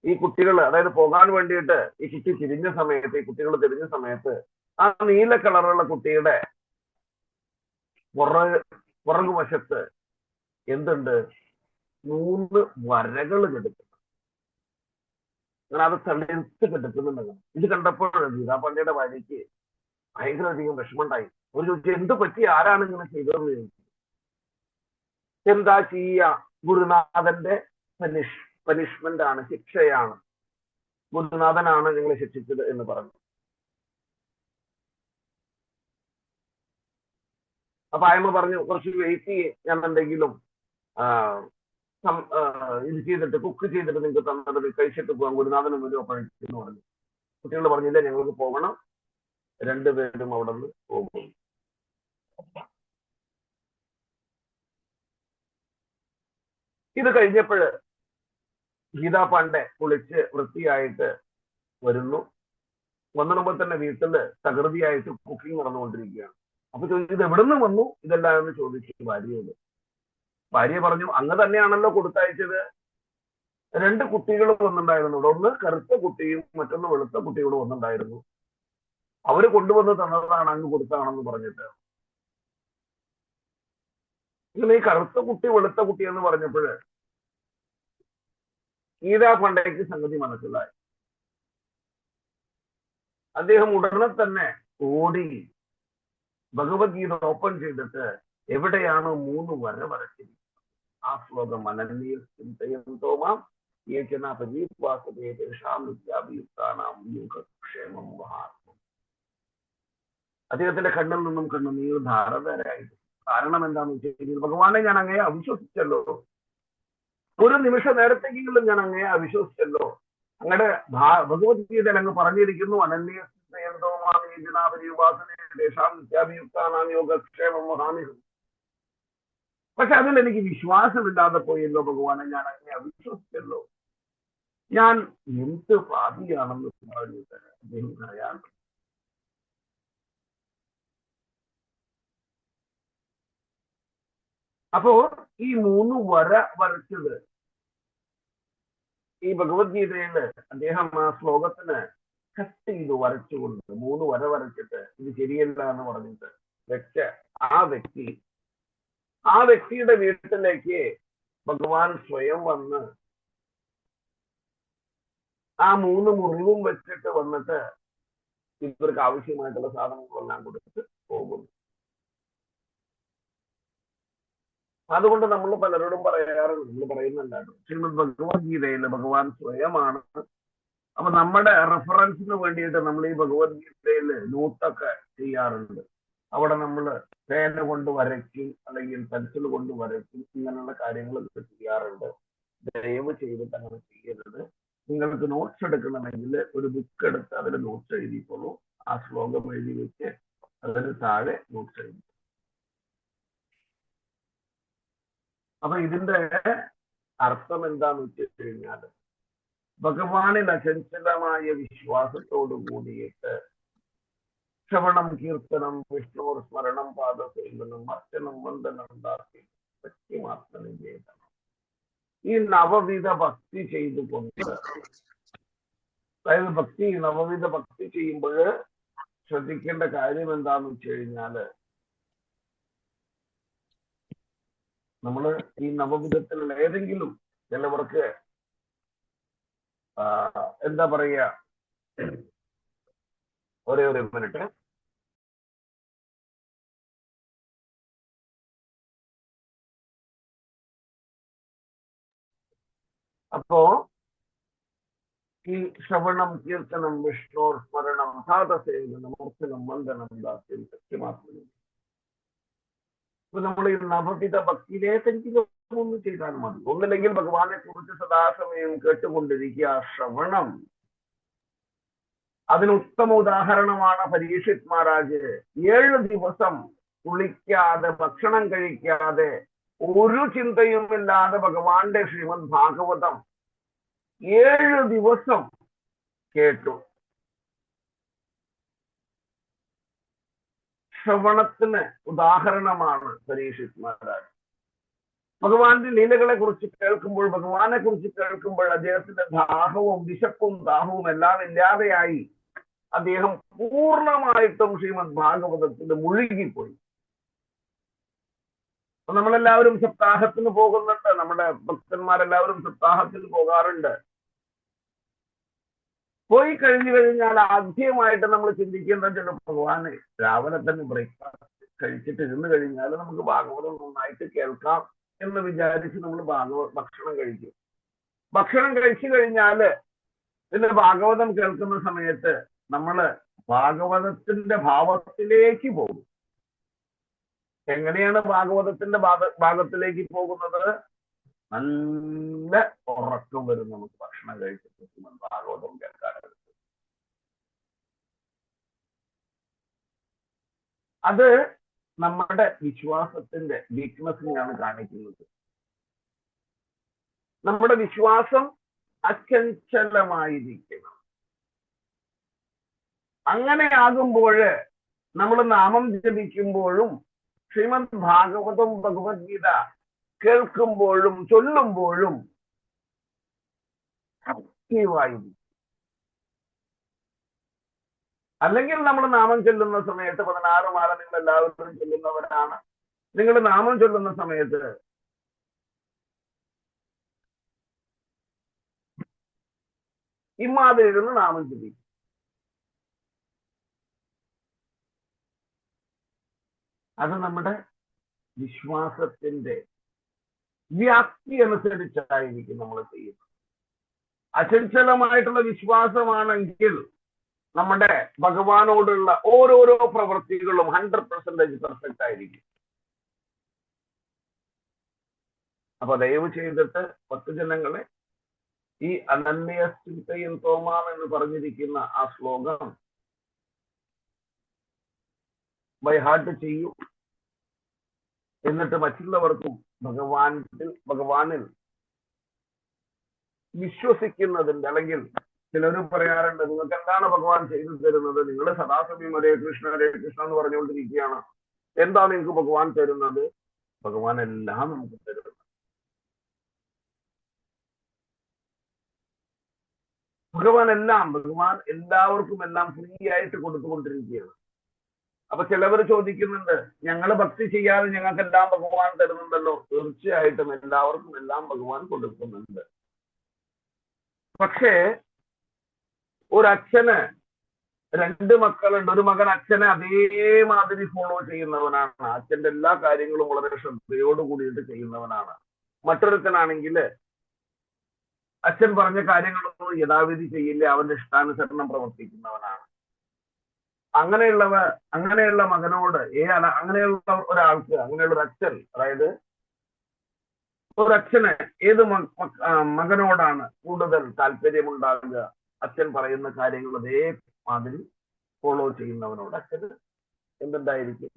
ഈ കുട്ടികൾ, അതായത് പോകാൻ വേണ്ടിയിട്ട് ഈ കുട്ടി തിരിഞ്ഞ സമയത്ത്, ഈ കുട്ടികൾ തിരിഞ്ഞ സമയത്ത് ആ നീല കളറുള്ള കുട്ടിയുടെ പുറകുവശത്ത് എന്തുണ്ട്? 3 വരകൾ കിടക്കുന്നു. അങ്ങനെ അത് തളിർത്ത് കിടക്കുന്നുണ്ടെങ്കിൽ ഇത് കണ്ടപ്പോൾ ഗീതാ പാണ്ഡെയുടെ ഭാര്യയ്ക്ക് ഭയങ്കരധികം വിഷമമുണ്ടായി. ഒരു ചോദിച്ചു, എന്ത് പറ്റി, ആരാണ് ഇങ്ങനെ ചെയ്തതെന്ന് ചോദിച്ചു. എന്താ ചെയ്യ, ഗുരുനാഥന്റെ പനിഷ്മെന്റ് ആണ്, ശിക്ഷയാണ്, ഗുരുനാഥനാണ് നിങ്ങളെ ശിക്ഷിച്ചത് എന്ന് പറഞ്ഞു. അപ്പൊ അയമ്മ പറഞ്ഞു, കുറച്ച് വെയിറ്റ് ചെയ്യേ, ഞാൻ എന്തെങ്കിലും ഇത് ചെയ്തിട്ട്, കുക്ക് ചെയ്തിട്ട് നിങ്ങൾക്ക് തന്നത് കഴിച്ചിട്ട് പോകാൻ, ഗുരുനാഥനും വരും അപ്പോഴേക്കെന്ന് പറഞ്ഞു. കുട്ടികൾ പറഞ്ഞില്ല, ഞങ്ങൾക്ക് പോകണം. 2 പേരും അവിടെ നിന്ന് പോകും. ഇത് കഴിഞ്ഞപ്പോഴ് ഗീതാ പാണ്ഡെ കുളിച്ച് വൃത്തിയായിട്ട് വരുന്നു. വന്നിടുമ്പോൾ തന്നെ വീട്ടില് തകൃതിയായിട്ട് കുക്കിംഗ് നടന്നുകൊണ്ടിരിക്കുകയാണ്. അപ്പൊ ചോദിച്ചു, ഇത് എവിടെ നിന്ന് വന്നു ഇതെല്ലാം എന്ന് ചോദിച്ചു ഭാര്യയോട്. ഭാര്യ പറഞ്ഞു, അങ്ങ് തന്നെയാണല്ലോ കൊടുത്തയച്ചത്. 2 കുട്ടികളും വന്നിട്ടുണ്ടായിരുന്നു. ഒന്ന് കറുത്ത കുട്ടിയും മറ്റൊന്ന് വെളുത്ത കുട്ടിയോട് വന്നിട്ടുണ്ടായിരുന്നു. അവര് കൊണ്ടുവന്ന് തന്നതാണ്, അങ്ങ് കൊടുത്തതാണെന്ന് പറഞ്ഞിട്ട്. ഇങ്ങനെ ഈ കറുത്ത കുട്ടി വെളുത്ത കുട്ടി എന്ന് പറഞ്ഞപ്പോഴ് ഗീതാ പാണ്ഡെക്ക് സംഗതി മനസ്സിലായി. അദ്ദേഹം ഉടനെ തന്നെ ഓടി ഭഗവത്ഗീത ഓപ്പൺ ചെയ്തിട്ട് എവിടെയാണ് 3 വര വരച്ചിരിക്കുന്നത് ആ ശ്ലോകം, അനന്യ ചിന്തയന്തോ മാം യേ ജനാ പരീപ്വാസതേ തേഷാം നിത്യാഭിയുക്താനാം യോഗക്ഷേമം വഹാമ്യഹം. അദ്ദേഹത്തിന്റെ കണ്ണിൽ നിന്നും കണ്ണുനീർ ധാരധാരയായിട്ട്. കാരണം എന്താണെന്ന് വെച്ച് കഴിഞ്ഞാൽ, ഭഗവാനെ ഞാൻ അങ്ങയെ അവിശ്വസിച്ചല്ലോ, ഒരു നിമിഷ നേരത്തേക്കെങ്കിലും ഞാൻ അങ്ങയെ അവിശ്വസിച്ചല്ലോ. അങ്ങയുടെ ഭഗവത്ഗീതയിൽ അങ്ങ് പറഞ്ഞിരിക്കുന്നു, അനന്യ ചിന്തയന്തോ മാം യേ ജനാ പരീപ്വാസതേ തേഷാം നിത്യാഭിയുക്താനാം യോഗക്ഷേമം വഹാമ്യഹം. പക്ഷെ അതിൽ എനിക്ക് വിശ്വാസമില്ലാതെ പോയല്ലോ ഭഗവാനെ, ഞാൻ അങ്ങനെ അവിശ്വസിച്ചല്ലോ, ഞാൻ എന്ത് പാപിയാണെന്ന് പറഞ്ഞിട്ട് അദ്ദേഹം പറയാൻ. അപ്പോ ഈ 3 വര വരച്ചത് ഈ ഭഗവത്ഗീതയില് അദ്ദേഹം ആ ശ്ലോകത്തിന് കട്ട് ചെയ്ത് വരച്ചുകൊണ്ട് 3 വര വരച്ചിട്ട് ഇത് ശരിയല്ല എന്ന് പറഞ്ഞിട്ട് വെച്ച ആ വ്യക്തിയുടെ വീട്ടിലേക്ക് ഭഗവാൻ സ്വയം വന്ന് ആ 3 മുറിവും വെച്ചിട്ട് വന്നിട്ട് ഇവർക്ക് ആവശ്യമായിട്ടുള്ള സാധനങ്ങളെല്ലാം കൊടുത്തിട്ട് പോകുന്നു. അതുകൊണ്ട് നമ്മൾ പലരോടും പറയാറുണ്ട്, നമ്മൾ പറയുന്നുണ്ടായിരുന്നു, ശ്രീമദ് ഭഗവത്ഗീതയിൽ ഭഗവാൻ സ്വയമാണ്. അപ്പൊ നമ്മുടെ റെഫറൻസിന് വേണ്ടിയിട്ട് നമ്മൾ ഈ ഭഗവത്ഗീതയിൽ നോട്ടൊക്കെ ചെയ്യാറുണ്ട്. അവിടെ നമ്മൾ പേന കൊണ്ട് വരയ്ക്കും, അല്ലെങ്കിൽ പെൻസിൽ കൊണ്ട് വരയ്ക്കും, ഇങ്ങനെയുള്ള കാര്യങ്ങളൊക്കെ ചെയ്യാറുണ്ട്. ദയവ് ചെയ്തിട്ട് അങ്ങനെ ചെയ്യരുത്. നിങ്ങൾക്ക് നോട്ട്സ് എടുക്കണമെങ്കിൽ ഒരു ബുക്ക് എടുത്ത് അതിൽ നോട്ട്സ് എഴുതിക്കോളൂ. ആ ശ്ലോകം എഴുതി വെച്ച് അതിന് താഴെ നോട്ട്സ് എഴുതി. അപ്പൊ ഇതിന്റെ അർത്ഥം എന്താന്ന് വെച്ച് കഴിഞ്ഞാൽ, ഭഗവാനിൽ അചഞ്ചലമായ വിശ്വാസത്തോടു കൂടിയിട്ട് ശ്രവണം, കീർത്തനം, വിഷ്ണു സ്മരണം, പാദസേവനം, അർച്ചനം, വന്ദനം, ദാസ്യം, ഭക്തിമാത്ര നിവേദനം, ഈ നവവിധ ഭക്തി ചെയ്തുകൊണ്ട്, അതായത് നവവിധ ഭക്തി ചെയ്യുമ്പോൾ ശ്രദ്ധിക്കേണ്ട കാര്യം എന്താന്ന് വെച്ച് കഴിഞ്ഞാല്, നമ്മള് ഈ നവവിധത്തിലുള്ള ഏതെങ്കിലും, ചിലവർക്ക് എന്താ പറയുക, ഒരേ ഒരു മിനിറ്റ്. അപ്പോ ഈ ശ്രവണം, കീർത്തനം, വിഷ്ണു സ്മരണം, പാദസേവനം, അർച്ചനം, വന്ദനം, ദാസ്യം, ഭക്തിമാത്ര. അപ്പൊ നമ്മൾ ഈ നവവിധ ഭക്തിയിൽ ഏതെങ്കിലും ഒന്ന് ചെയ്താൽ മതി. ഒന്നില്ലെങ്കിൽ ഭഗവാനെ കുറിച്ച് സദാസമയം കേട്ടുകൊണ്ടിരിക്കുക. ശ്രവണം, അതിന് ഉത്തമ ഉദാഹരണമാണ് പരീക്ഷിത് മഹാരാജ്. 7 ദിവസം കുളിക്കാതെ, ഭക്ഷണം കഴിക്കാതെ, ഒരു ചിന്തയുമില്ലാതെ ഭഗവാന്റെ ശ്രീമദ് ഭാഗവതം 7 ദിവസം കേട്ടു. ശ്രവണത്തിന് ഉദാഹരണമാണ് പരീക്ഷിത് മഹാരാജ്. ഭഗവാന്റെ ലീലകളെ കുറിച്ച് കേൾക്കുമ്പോൾ, ഭഗവാനെ കുറിച്ച് കേൾക്കുമ്പോൾ അദ്ദേഹത്തിന്റെ ദാഹവും വിശപ്പും ദാഹവും എല്ലാം ഇല്ലാതെയായി അദ്ദേഹം പൂർണ്ണമായിട്ടും ശ്രീമദ് ഭാഗവതത്തിൽ മുഴുകിപ്പോയി. അപ്പൊ നമ്മളെല്ലാവരും സപ്താഹത്തിന് പോകുന്നുണ്ട്, നമ്മുടെ ഭക്തന്മാരെല്ലാവരും സപ്താഹത്തിന് പോകാറുണ്ട്. പോയി കഴിഞ്ഞു കഴിഞ്ഞാൽ ആദ്യമായിട്ട് നമ്മൾ ചിന്തിക്കുന്നത് ഭഗവാനെ രാവിലെ തന്നെ ബ്രേക്ക്ഫാസ്റ്റ് കഴിച്ചിട്ട് ഇരുന്ന് കഴിഞ്ഞാൽ നമുക്ക് ഭാഗവതം നന്നായിട്ട് കേൾക്കാം എന്ന് വിചാരിച്ച് നമ്മൾ ഭക്ഷണം കഴിക്കും. ഭക്ഷണം കഴിച്ചു കഴിഞ്ഞാല് പിന്നെ ഭാഗവതം കേൾക്കുന്ന സമയത്ത് നമ്മള് ഭാഗവതത്തിന്റെ ഭാവത്തിലേക്ക് പോകും. എങ്ങനെയാണ് ഭാഗവതത്തിന്റെ ഭാഗത്തിലേക്ക് പോകുന്നത്? നല്ല ഉറക്കം വരും നമുക്ക് ഭക്ഷണം കഴിച്ചിട്ട് ഭാഗവതം കേൾക്കാനായിട്ട്. അത് നമ്മുടെ വിശ്വാസത്തിന്റെ വീക്ക്നെസ്സിനെയാണ് കാണിക്കുന്നത്. നമ്മുടെ വിശ്വാസം അചഞ്ചലമായിരിക്കണം. അങ്ങനെ ആകുമ്പോൾ നമ്മൾ നാമം ജപിക്കുമ്പോഴും ശ്രീമദ് ഭാഗവതം ഭഗവത്ഗീത കേൾക്കുമ്പോഴും ചൊല്ലുമ്പോഴും ആക്റ്റീവായിരിക്കും. അല്ലെങ്കിൽ നമ്മൾ നാമം ചൊല്ലുന്ന സമയത്ത് 16 മാല നിങ്ങൾ എല്ലാവരും ചൊല്ലുന്നവരാണ്. നിങ്ങൾ നാമം ചൊല്ലുന്ന സമയത്ത് ഇമ്മാതിരി ഇരുന്ന് നാമം ചൊല്ലിക്കും. അത് നമ്മുടെ വിശ്വാസത്തിന്റെ വ്യാപ്തി അനുസരിച്ചായിരിക്കും നമ്മൾ ചെയ്യുന്നത്. അചഞ്ചലമായിട്ടുള്ള വിശ്വാസമാണെങ്കിൽ നമ്മുടെ ഭഗവാനോടുള്ള ഓരോരോ പ്രവൃത്തികളും 100% പെർഫെക്റ്റ് ആയിരിക്കും. അപ്പൊ ദയവ് ചെയ്തിട്ട് ഭക്തജനങ്ങളെ ഈ അനന്യസ്ചിന്തയും തോമാം എന്ന് പറഞ്ഞിരിക്കുന്ന ആ ശ്ലോകം ബൈ ഹാർട്ട് ചെയ്യൂ. എന്നിട്ട് മറ്റുള്ളവർക്കും ഭഗവാനിൽ വിശ്വസിക്കുന്നതിന്റെ, അല്ലെങ്കിൽ ചിലർ പറയാറുണ്ട് നിങ്ങൾക്ക് എന്താണ് ഭഗവാൻ ചെയ്തു തരുന്നത്, നിങ്ങൾ സദാസമയം ഹരേ കൃഷ്ണ എന്ന് പറഞ്ഞുകൊണ്ടിരിക്കുകയാണ്, എന്താണ് നിങ്ങൾക്ക് ഭഗവാൻ തരുന്നത്? ഭഗവാൻ എല്ലാം നമുക്ക് തരുന്നത്. ഭഗവാൻ എല്ലാവർക്കും എല്ലാം ഫ്രീ ആയിട്ട് കൊടുത്തുകൊണ്ടിരിക്കുകയാണ്. അപ്പൊ ചിലവർ ചോദിക്കുന്നുണ്ട്, ഞങ്ങള് ഭക്തി ചെയ്യാതെ ഞങ്ങൾക്ക് എല്ലാം ഭഗവാൻ തരുന്നുണ്ടല്ലോ. തീർച്ചയായിട്ടും എല്ലാവർക്കും എല്ലാം ഭഗവാൻ കൊടുക്കുന്നുണ്ട്. പക്ഷേ ഒരച്ഛന് 2 മക്കളുണ്ട്. ഒരു മകൻ അച്ഛനെ അതേമാതിരി ഫോളോ ചെയ്യുന്നവനാണ്. അച്ഛന്റെ എല്ലാ കാര്യങ്ങളും വളരെ ശ്രദ്ധയോട് കൂടിയിട്ട് ചെയ്യുന്നവനാണ്. മറ്റൊരുത്തനാണെങ്കിൽ അച്ഛൻ പറഞ്ഞ കാര്യങ്ങളൊന്നും യഥാവിധി ചെയ്യില്ല, അവന്റെ ഇഷ്ടാനുസരണം പ്രവർത്തിക്കുന്നവനാണ്. അങ്ങനെയുള്ള മകനോട് അങ്ങനെയുള്ള ഒരാൾക്ക്, അങ്ങനെയുള്ള ഒരു അച്ഛൻ, അതായത് ഒരച്ഛന് ഏത് മകനോടാണ് കൂടുതൽ താല്പര്യമുണ്ടാകുക? അച്ഛൻ പറയുന്ന കാര്യങ്ങൾ അതേമാതിരി ഫോളോ ചെയ്യുന്നവനോട് അച്ഛന് എന്തുണ്ടായിരിക്കും?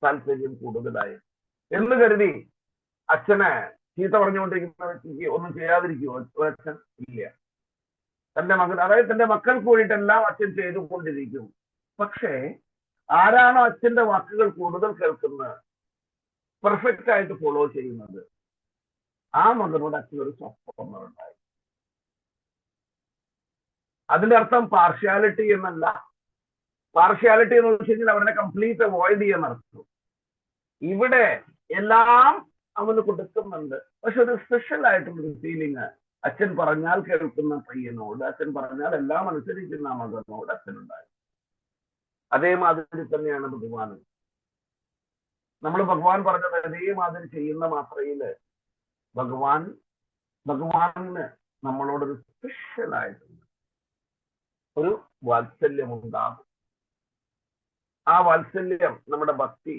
താല്പര്യം കൂടുതലായി എന്ന് കരുതി അച്ഛനെ ചീത്ത പറഞ്ഞുകൊണ്ടിരിക്കുന്ന വ്യക്തിക്ക് ഒന്നും ചെയ്യാതിരിക്കുമോ അച്ഛൻ? ഇല്ല. തന്റെ മകൻ, അതായത് തന്റെ മക്കൾക്ക് വേണ്ടിയിട്ടെല്ലാം അച്ഛൻ ചെയ്തുകൊണ്ടിരിക്കും. പക്ഷേ ആരാണോ അച്ഛന്റെ വാക്കുകൾ കൂടുതൽ കേൾക്കുന്നത്, പെർഫെക്റ്റ് ആയിട്ട് ഫോളോ ചെയ്യുന്നത്, ആ മകനോട് അച്ഛനൊരു സ്വപ്നം ഉണ്ടായി. അതിന്റെ അർത്ഥം പാർഷ്യാലിറ്റി എന്നല്ല. പാർഷ്യാലിറ്റി എന്ന് വെച്ച് കഴിഞ്ഞാൽ അവനെ കംപ്ലീറ്റ് അവോയ്ഡ് ചെയ്യുന്നർത്ഥം. ഇവിടെ എല്ലാം അവന് കൊടുക്കുന്നുണ്ട്. പക്ഷെ ഒരു സ്പെഷ്യൽ ആയിട്ടുള്ളൊരു ഫീലിംഗ് അച്ഛൻ പറഞ്ഞാൽ കേൾക്കുന്ന പയ്യനോട്, അച്ഛൻ പറഞ്ഞാൽ എല്ലാം അനുസരിക്കുന്ന മകനോട് അച്ഛനുണ്ടായി. അതേമാതിരി തന്നെയാണ് ഭഗവാൻ. നമ്മൾ ഭഗവാൻ പറഞ്ഞത് അതേമാതിരി ചെയ്യുന്ന മാത്രയില് ഭഗവാന് നമ്മളോടൊരു സ്പെഷ്യൽ ആയിട്ടുണ്ട് ഒരു വാത്സല്യമുണ്ടാകും. ആ വാത്സല്യം നമ്മുടെ ഭക്തി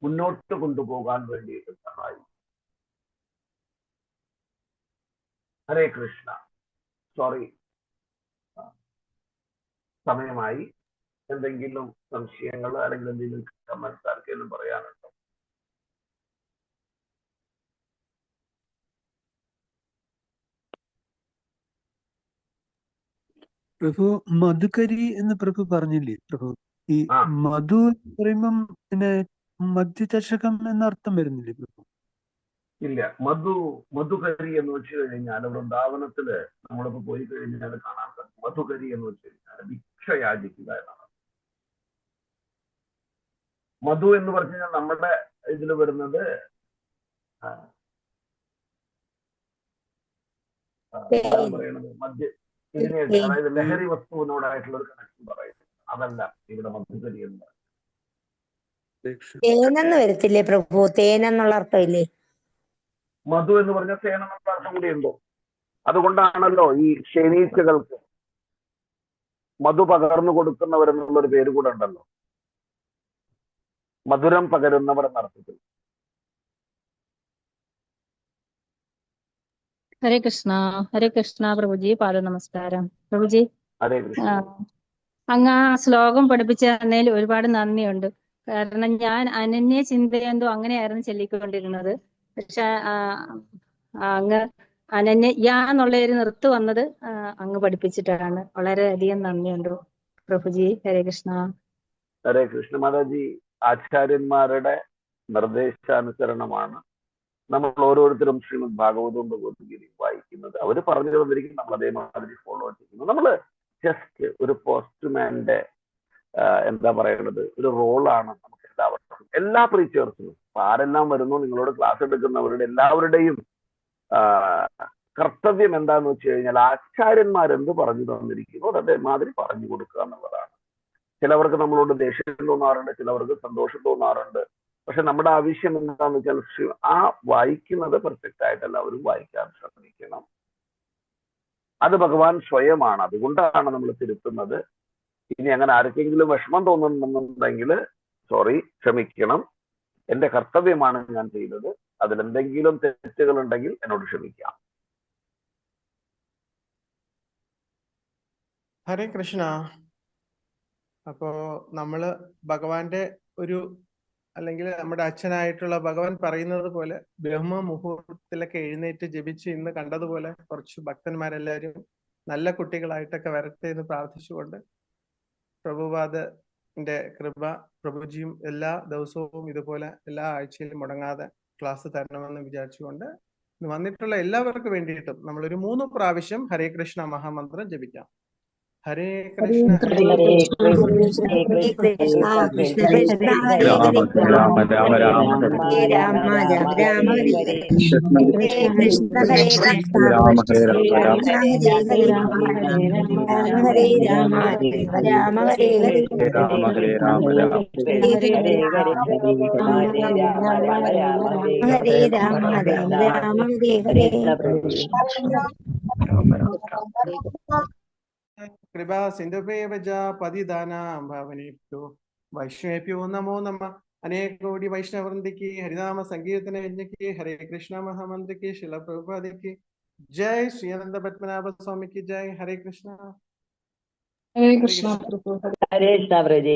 മുന്നോട്ട് കൊണ്ടുപോകാൻ വേണ്ടിയിട്ട് സഹായിക്കും. ഹരേ കൃഷ്ണ. സോറി, സമയമായി. എന്തെങ്കിലും സംശയങ്ങൾ അല്ലെങ്കിൽ എന്തെങ്കിലും കമന്റ്സ് ആർക്കെങ്കിലും പറയാനുണ്ടോ? പ്രഭു, മധുകരി എന്ന് പ്രഭു പറഞ്ഞില്ലേ? പ്രഭു, ഈ മധു പറയുമ്പം പിന്നെ മധ്യദശകം എന്നർത്ഥം വരുന്നില്ലേ പ്രഭു? ഇല്ല. മധുകരി എന്ന് വെച്ച് കഴിഞ്ഞാൽ വൃന്ദാവനത്തില് നമ്മളിപ്പോ പോയി കഴിഞ്ഞാൽ കാണാൻ സാധിക്കും. മധുകരി എന്ന് വെച്ച് കഴിഞ്ഞാൽ ഭിക്ഷ യാചിക്കുക എന്നാണ്. മധു എന്ന് പറഞ്ഞു കഴിഞ്ഞാൽ നമ്മുടെ ഇതിൽ വരുന്നത് എന്താണ് പറയണത്, ഇതിനെയൊക്കെ, അതായത് ലഹരി വസ്തുവിനോടായിട്ടുള്ള ഒരു കണക്ഷൻ പറയുന്നത്. അതല്ല ഇവിടെ മധുകരി എന്ന് പറയുന്നത്. തേനെന്ന് വരത്തില്ലേ പ്രഭു? തേനെന്നുള്ള അർത്ഥമില്ലേ? മധു എന്ന് പറഞ്ഞാൽ തേനെന്നുള്ള അർത്ഥം കൂടി ഉണ്ടോ? അതുകൊണ്ടാണല്ലോ ഈ ക്ഷേനീച്ചകൾക്ക് മധു പകർന്നു കൊടുക്കുന്നവരെന്നുള്ളൊരു പേര് കൂടെ ഉണ്ടല്ലോ. മധുരം പകരുന്നവർ എന്നർത്ഥത്തിൽ. ഹരേ കൃഷ്ണ പ്രഭുജി. പാദ നമസ്കാരം പ്രഭുജി. ഹരേ കൃഷ്ണ. അങ്ങ് ആ ശ്ലോകം പഠിപ്പിച്ചു തന്നതിൽ ഒരുപാട് നന്ദിയുണ്ട്. കാരണം ഞാൻ അനന്യ ചിന്തയെന്തോ അങ്ങനെയായിരുന്നു ചൊല്ലിക്കൊണ്ടിരുന്നത്. പക്ഷെ അങ്ങ് അനന്യ യാ എന്നുള്ള ഒരു നിർത്ത് വന്നത് അങ്ങ് പഠിപ്പിച്ചിട്ടാണ്. വളരെയധികം നന്ദിയുണ്ട് പ്രഭുജി. ഹരേ കൃഷ്ണ. ഹരേ കൃഷ്ണ മാതാജി. ആചാര്യന്മാരുടെ നിർദ്ദേശാനുസരണമാണ് നമ്മൾ ഓരോരുത്തരും ശ്രീമദ് ഭാഗവതവും ഭഗവത്ഗീതയും വായിക്കുന്നത്. അവർ പറഞ്ഞു തന്നിരിക്കും, നമ്മൾ അതേമാതിരി ഫോളോ ചെയ്യുന്നു. നമ്മൾ ജസ്റ്റ് ഒരു പോസ്റ്റ്മാന്റെ എന്താ പറയുന്നത്, ഒരു റോളാണ് നമുക്ക് എല്ലാവർക്കും, എല്ലാ പ്രീച്ചേഴ്സിനും. ആരെല്ലാം വരുന്നു, നിങ്ങളോട് ക്ലാസ് എടുക്കുന്നവരുടെ എല്ലാവരുടെയും കർത്തവ്യം എന്താന്ന് വെച്ച് കഴിഞ്ഞാൽ ആചാര്യന്മാരെന്ത് പറഞ്ഞു തന്നിരിക്കുന്നു അത് അതേമാതിരി പറഞ്ഞു കൊടുക്കുക എന്നുള്ളതാണ്. ചിലവർക്ക് നമ്മളോട് ദേഷ്യം തോന്നാറുണ്ട്, ചിലവർക്ക് സന്തോഷം തോന്നാറുണ്ട്. പക്ഷെ നമ്മുടെ ആവശ്യം എന്താന്ന് വെച്ചാൽ ആ വായിക്കുന്നത് പെർഫെക്റ്റ് ആയിട്ട് എല്ലാവരും വായിക്കാൻ ശ്രമിക്കണം. അത് ഭഗവാൻ സ്വയമാണ്. അതുകൊണ്ടാണ് നമ്മൾ തിരുത്തുന്നത്. ഇനി അങ്ങനെ ആർക്കെങ്കിലും വിഷമം തോന്നുന്നുണ്ടെങ്കിൽ സോറി, ക്ഷമിക്കണം. എന്റെ കർത്തവ്യമാണ് ഞാൻ ചെയ്തത്. അതിലെന്തെങ്കിലും തെറ്റുകൾ ഉണ്ടെങ്കിൽ എന്നോട് ക്ഷമിക്കാം. ഹരേ കൃഷ്ണ. അപ്പോ നമ്മള് ഭഗവാന്റെ ഒരു, അല്ലെങ്കിൽ നമ്മുടെ അച്ഛനായിട്ടുള്ള ഭഗവാൻ പറയുന്നത് പോലെ ബ്രഹ്മ മുഹൂർത്തത്തിലൊക്കെ എഴുന്നേറ്റ് ജപിച്ച് ഇന്ന് കണ്ടതുപോലെ കുറച്ച് ഭക്തന്മാരെല്ലാവരും നല്ല കുട്ടികളായിട്ടൊക്കെ വരട്ടെ എന്ന് പ്രാർത്ഥിച്ചുകൊണ്ട് പ്രഭുപാദന്റെ കൃപ പ്രഭുജിയും എല്ലാ ദിവസവും ഇതുപോലെ എല്ലാ ആഴ്ചയിലും മുടങ്ങാതെ ക്ലാസ് തരണമെന്ന് വിചാരിച്ചുകൊണ്ട് വന്നിട്ടുള്ള എല്ലാവർക്കും വേണ്ടിയിട്ടും നമ്മളൊരു 3 പ്രാവശ്യം ഹരേ കൃഷ്ണ മഹാമന്ത്രം ജപിക്കാം. ഹരേ കൃഷ്ണ ഹരേ കൃഷ്ണ കൃഷ്ണ കൃഷ്ണ ഹരേ ഹരേ രാമ രാമ രാമ രാമ ഹരേ കൃഷ്ണ ഹരേ കൃഷ്ണ രാമ ഹരേ ഹരേ രാമ ഹരേ രാമ രാമ ഹരേ ഹരേ രാമ ഹരേ രാമ ഹരേ രാമ രാമ ഹരേ ഹരേ. കൃപാ സിന്ധുഭേവ പതിദാനാം ഭാവനേഭ്യോ വൈഷ്ണവേഭ്യോ നമോ നമഃ. അനേക കോടി വൈഷ്ണവൃന്ദിക്ക് ഹരിനാമ സങ്കീർത്തന യജ്ഞക്ക് ഹരേ കൃഷ്ണ മഹാമന്ത്രിക്ക് ശില പ്രഭുപാദിക്ക് ജയ്. ശ്രീ അനന്ത പത്മനാഭ സ്വാമിക്ക് ജയ്. ഹരേ കൃഷ്ണ. ഹരേ കൃഷ്ണ. ഹരേ കൃഷ്ണ.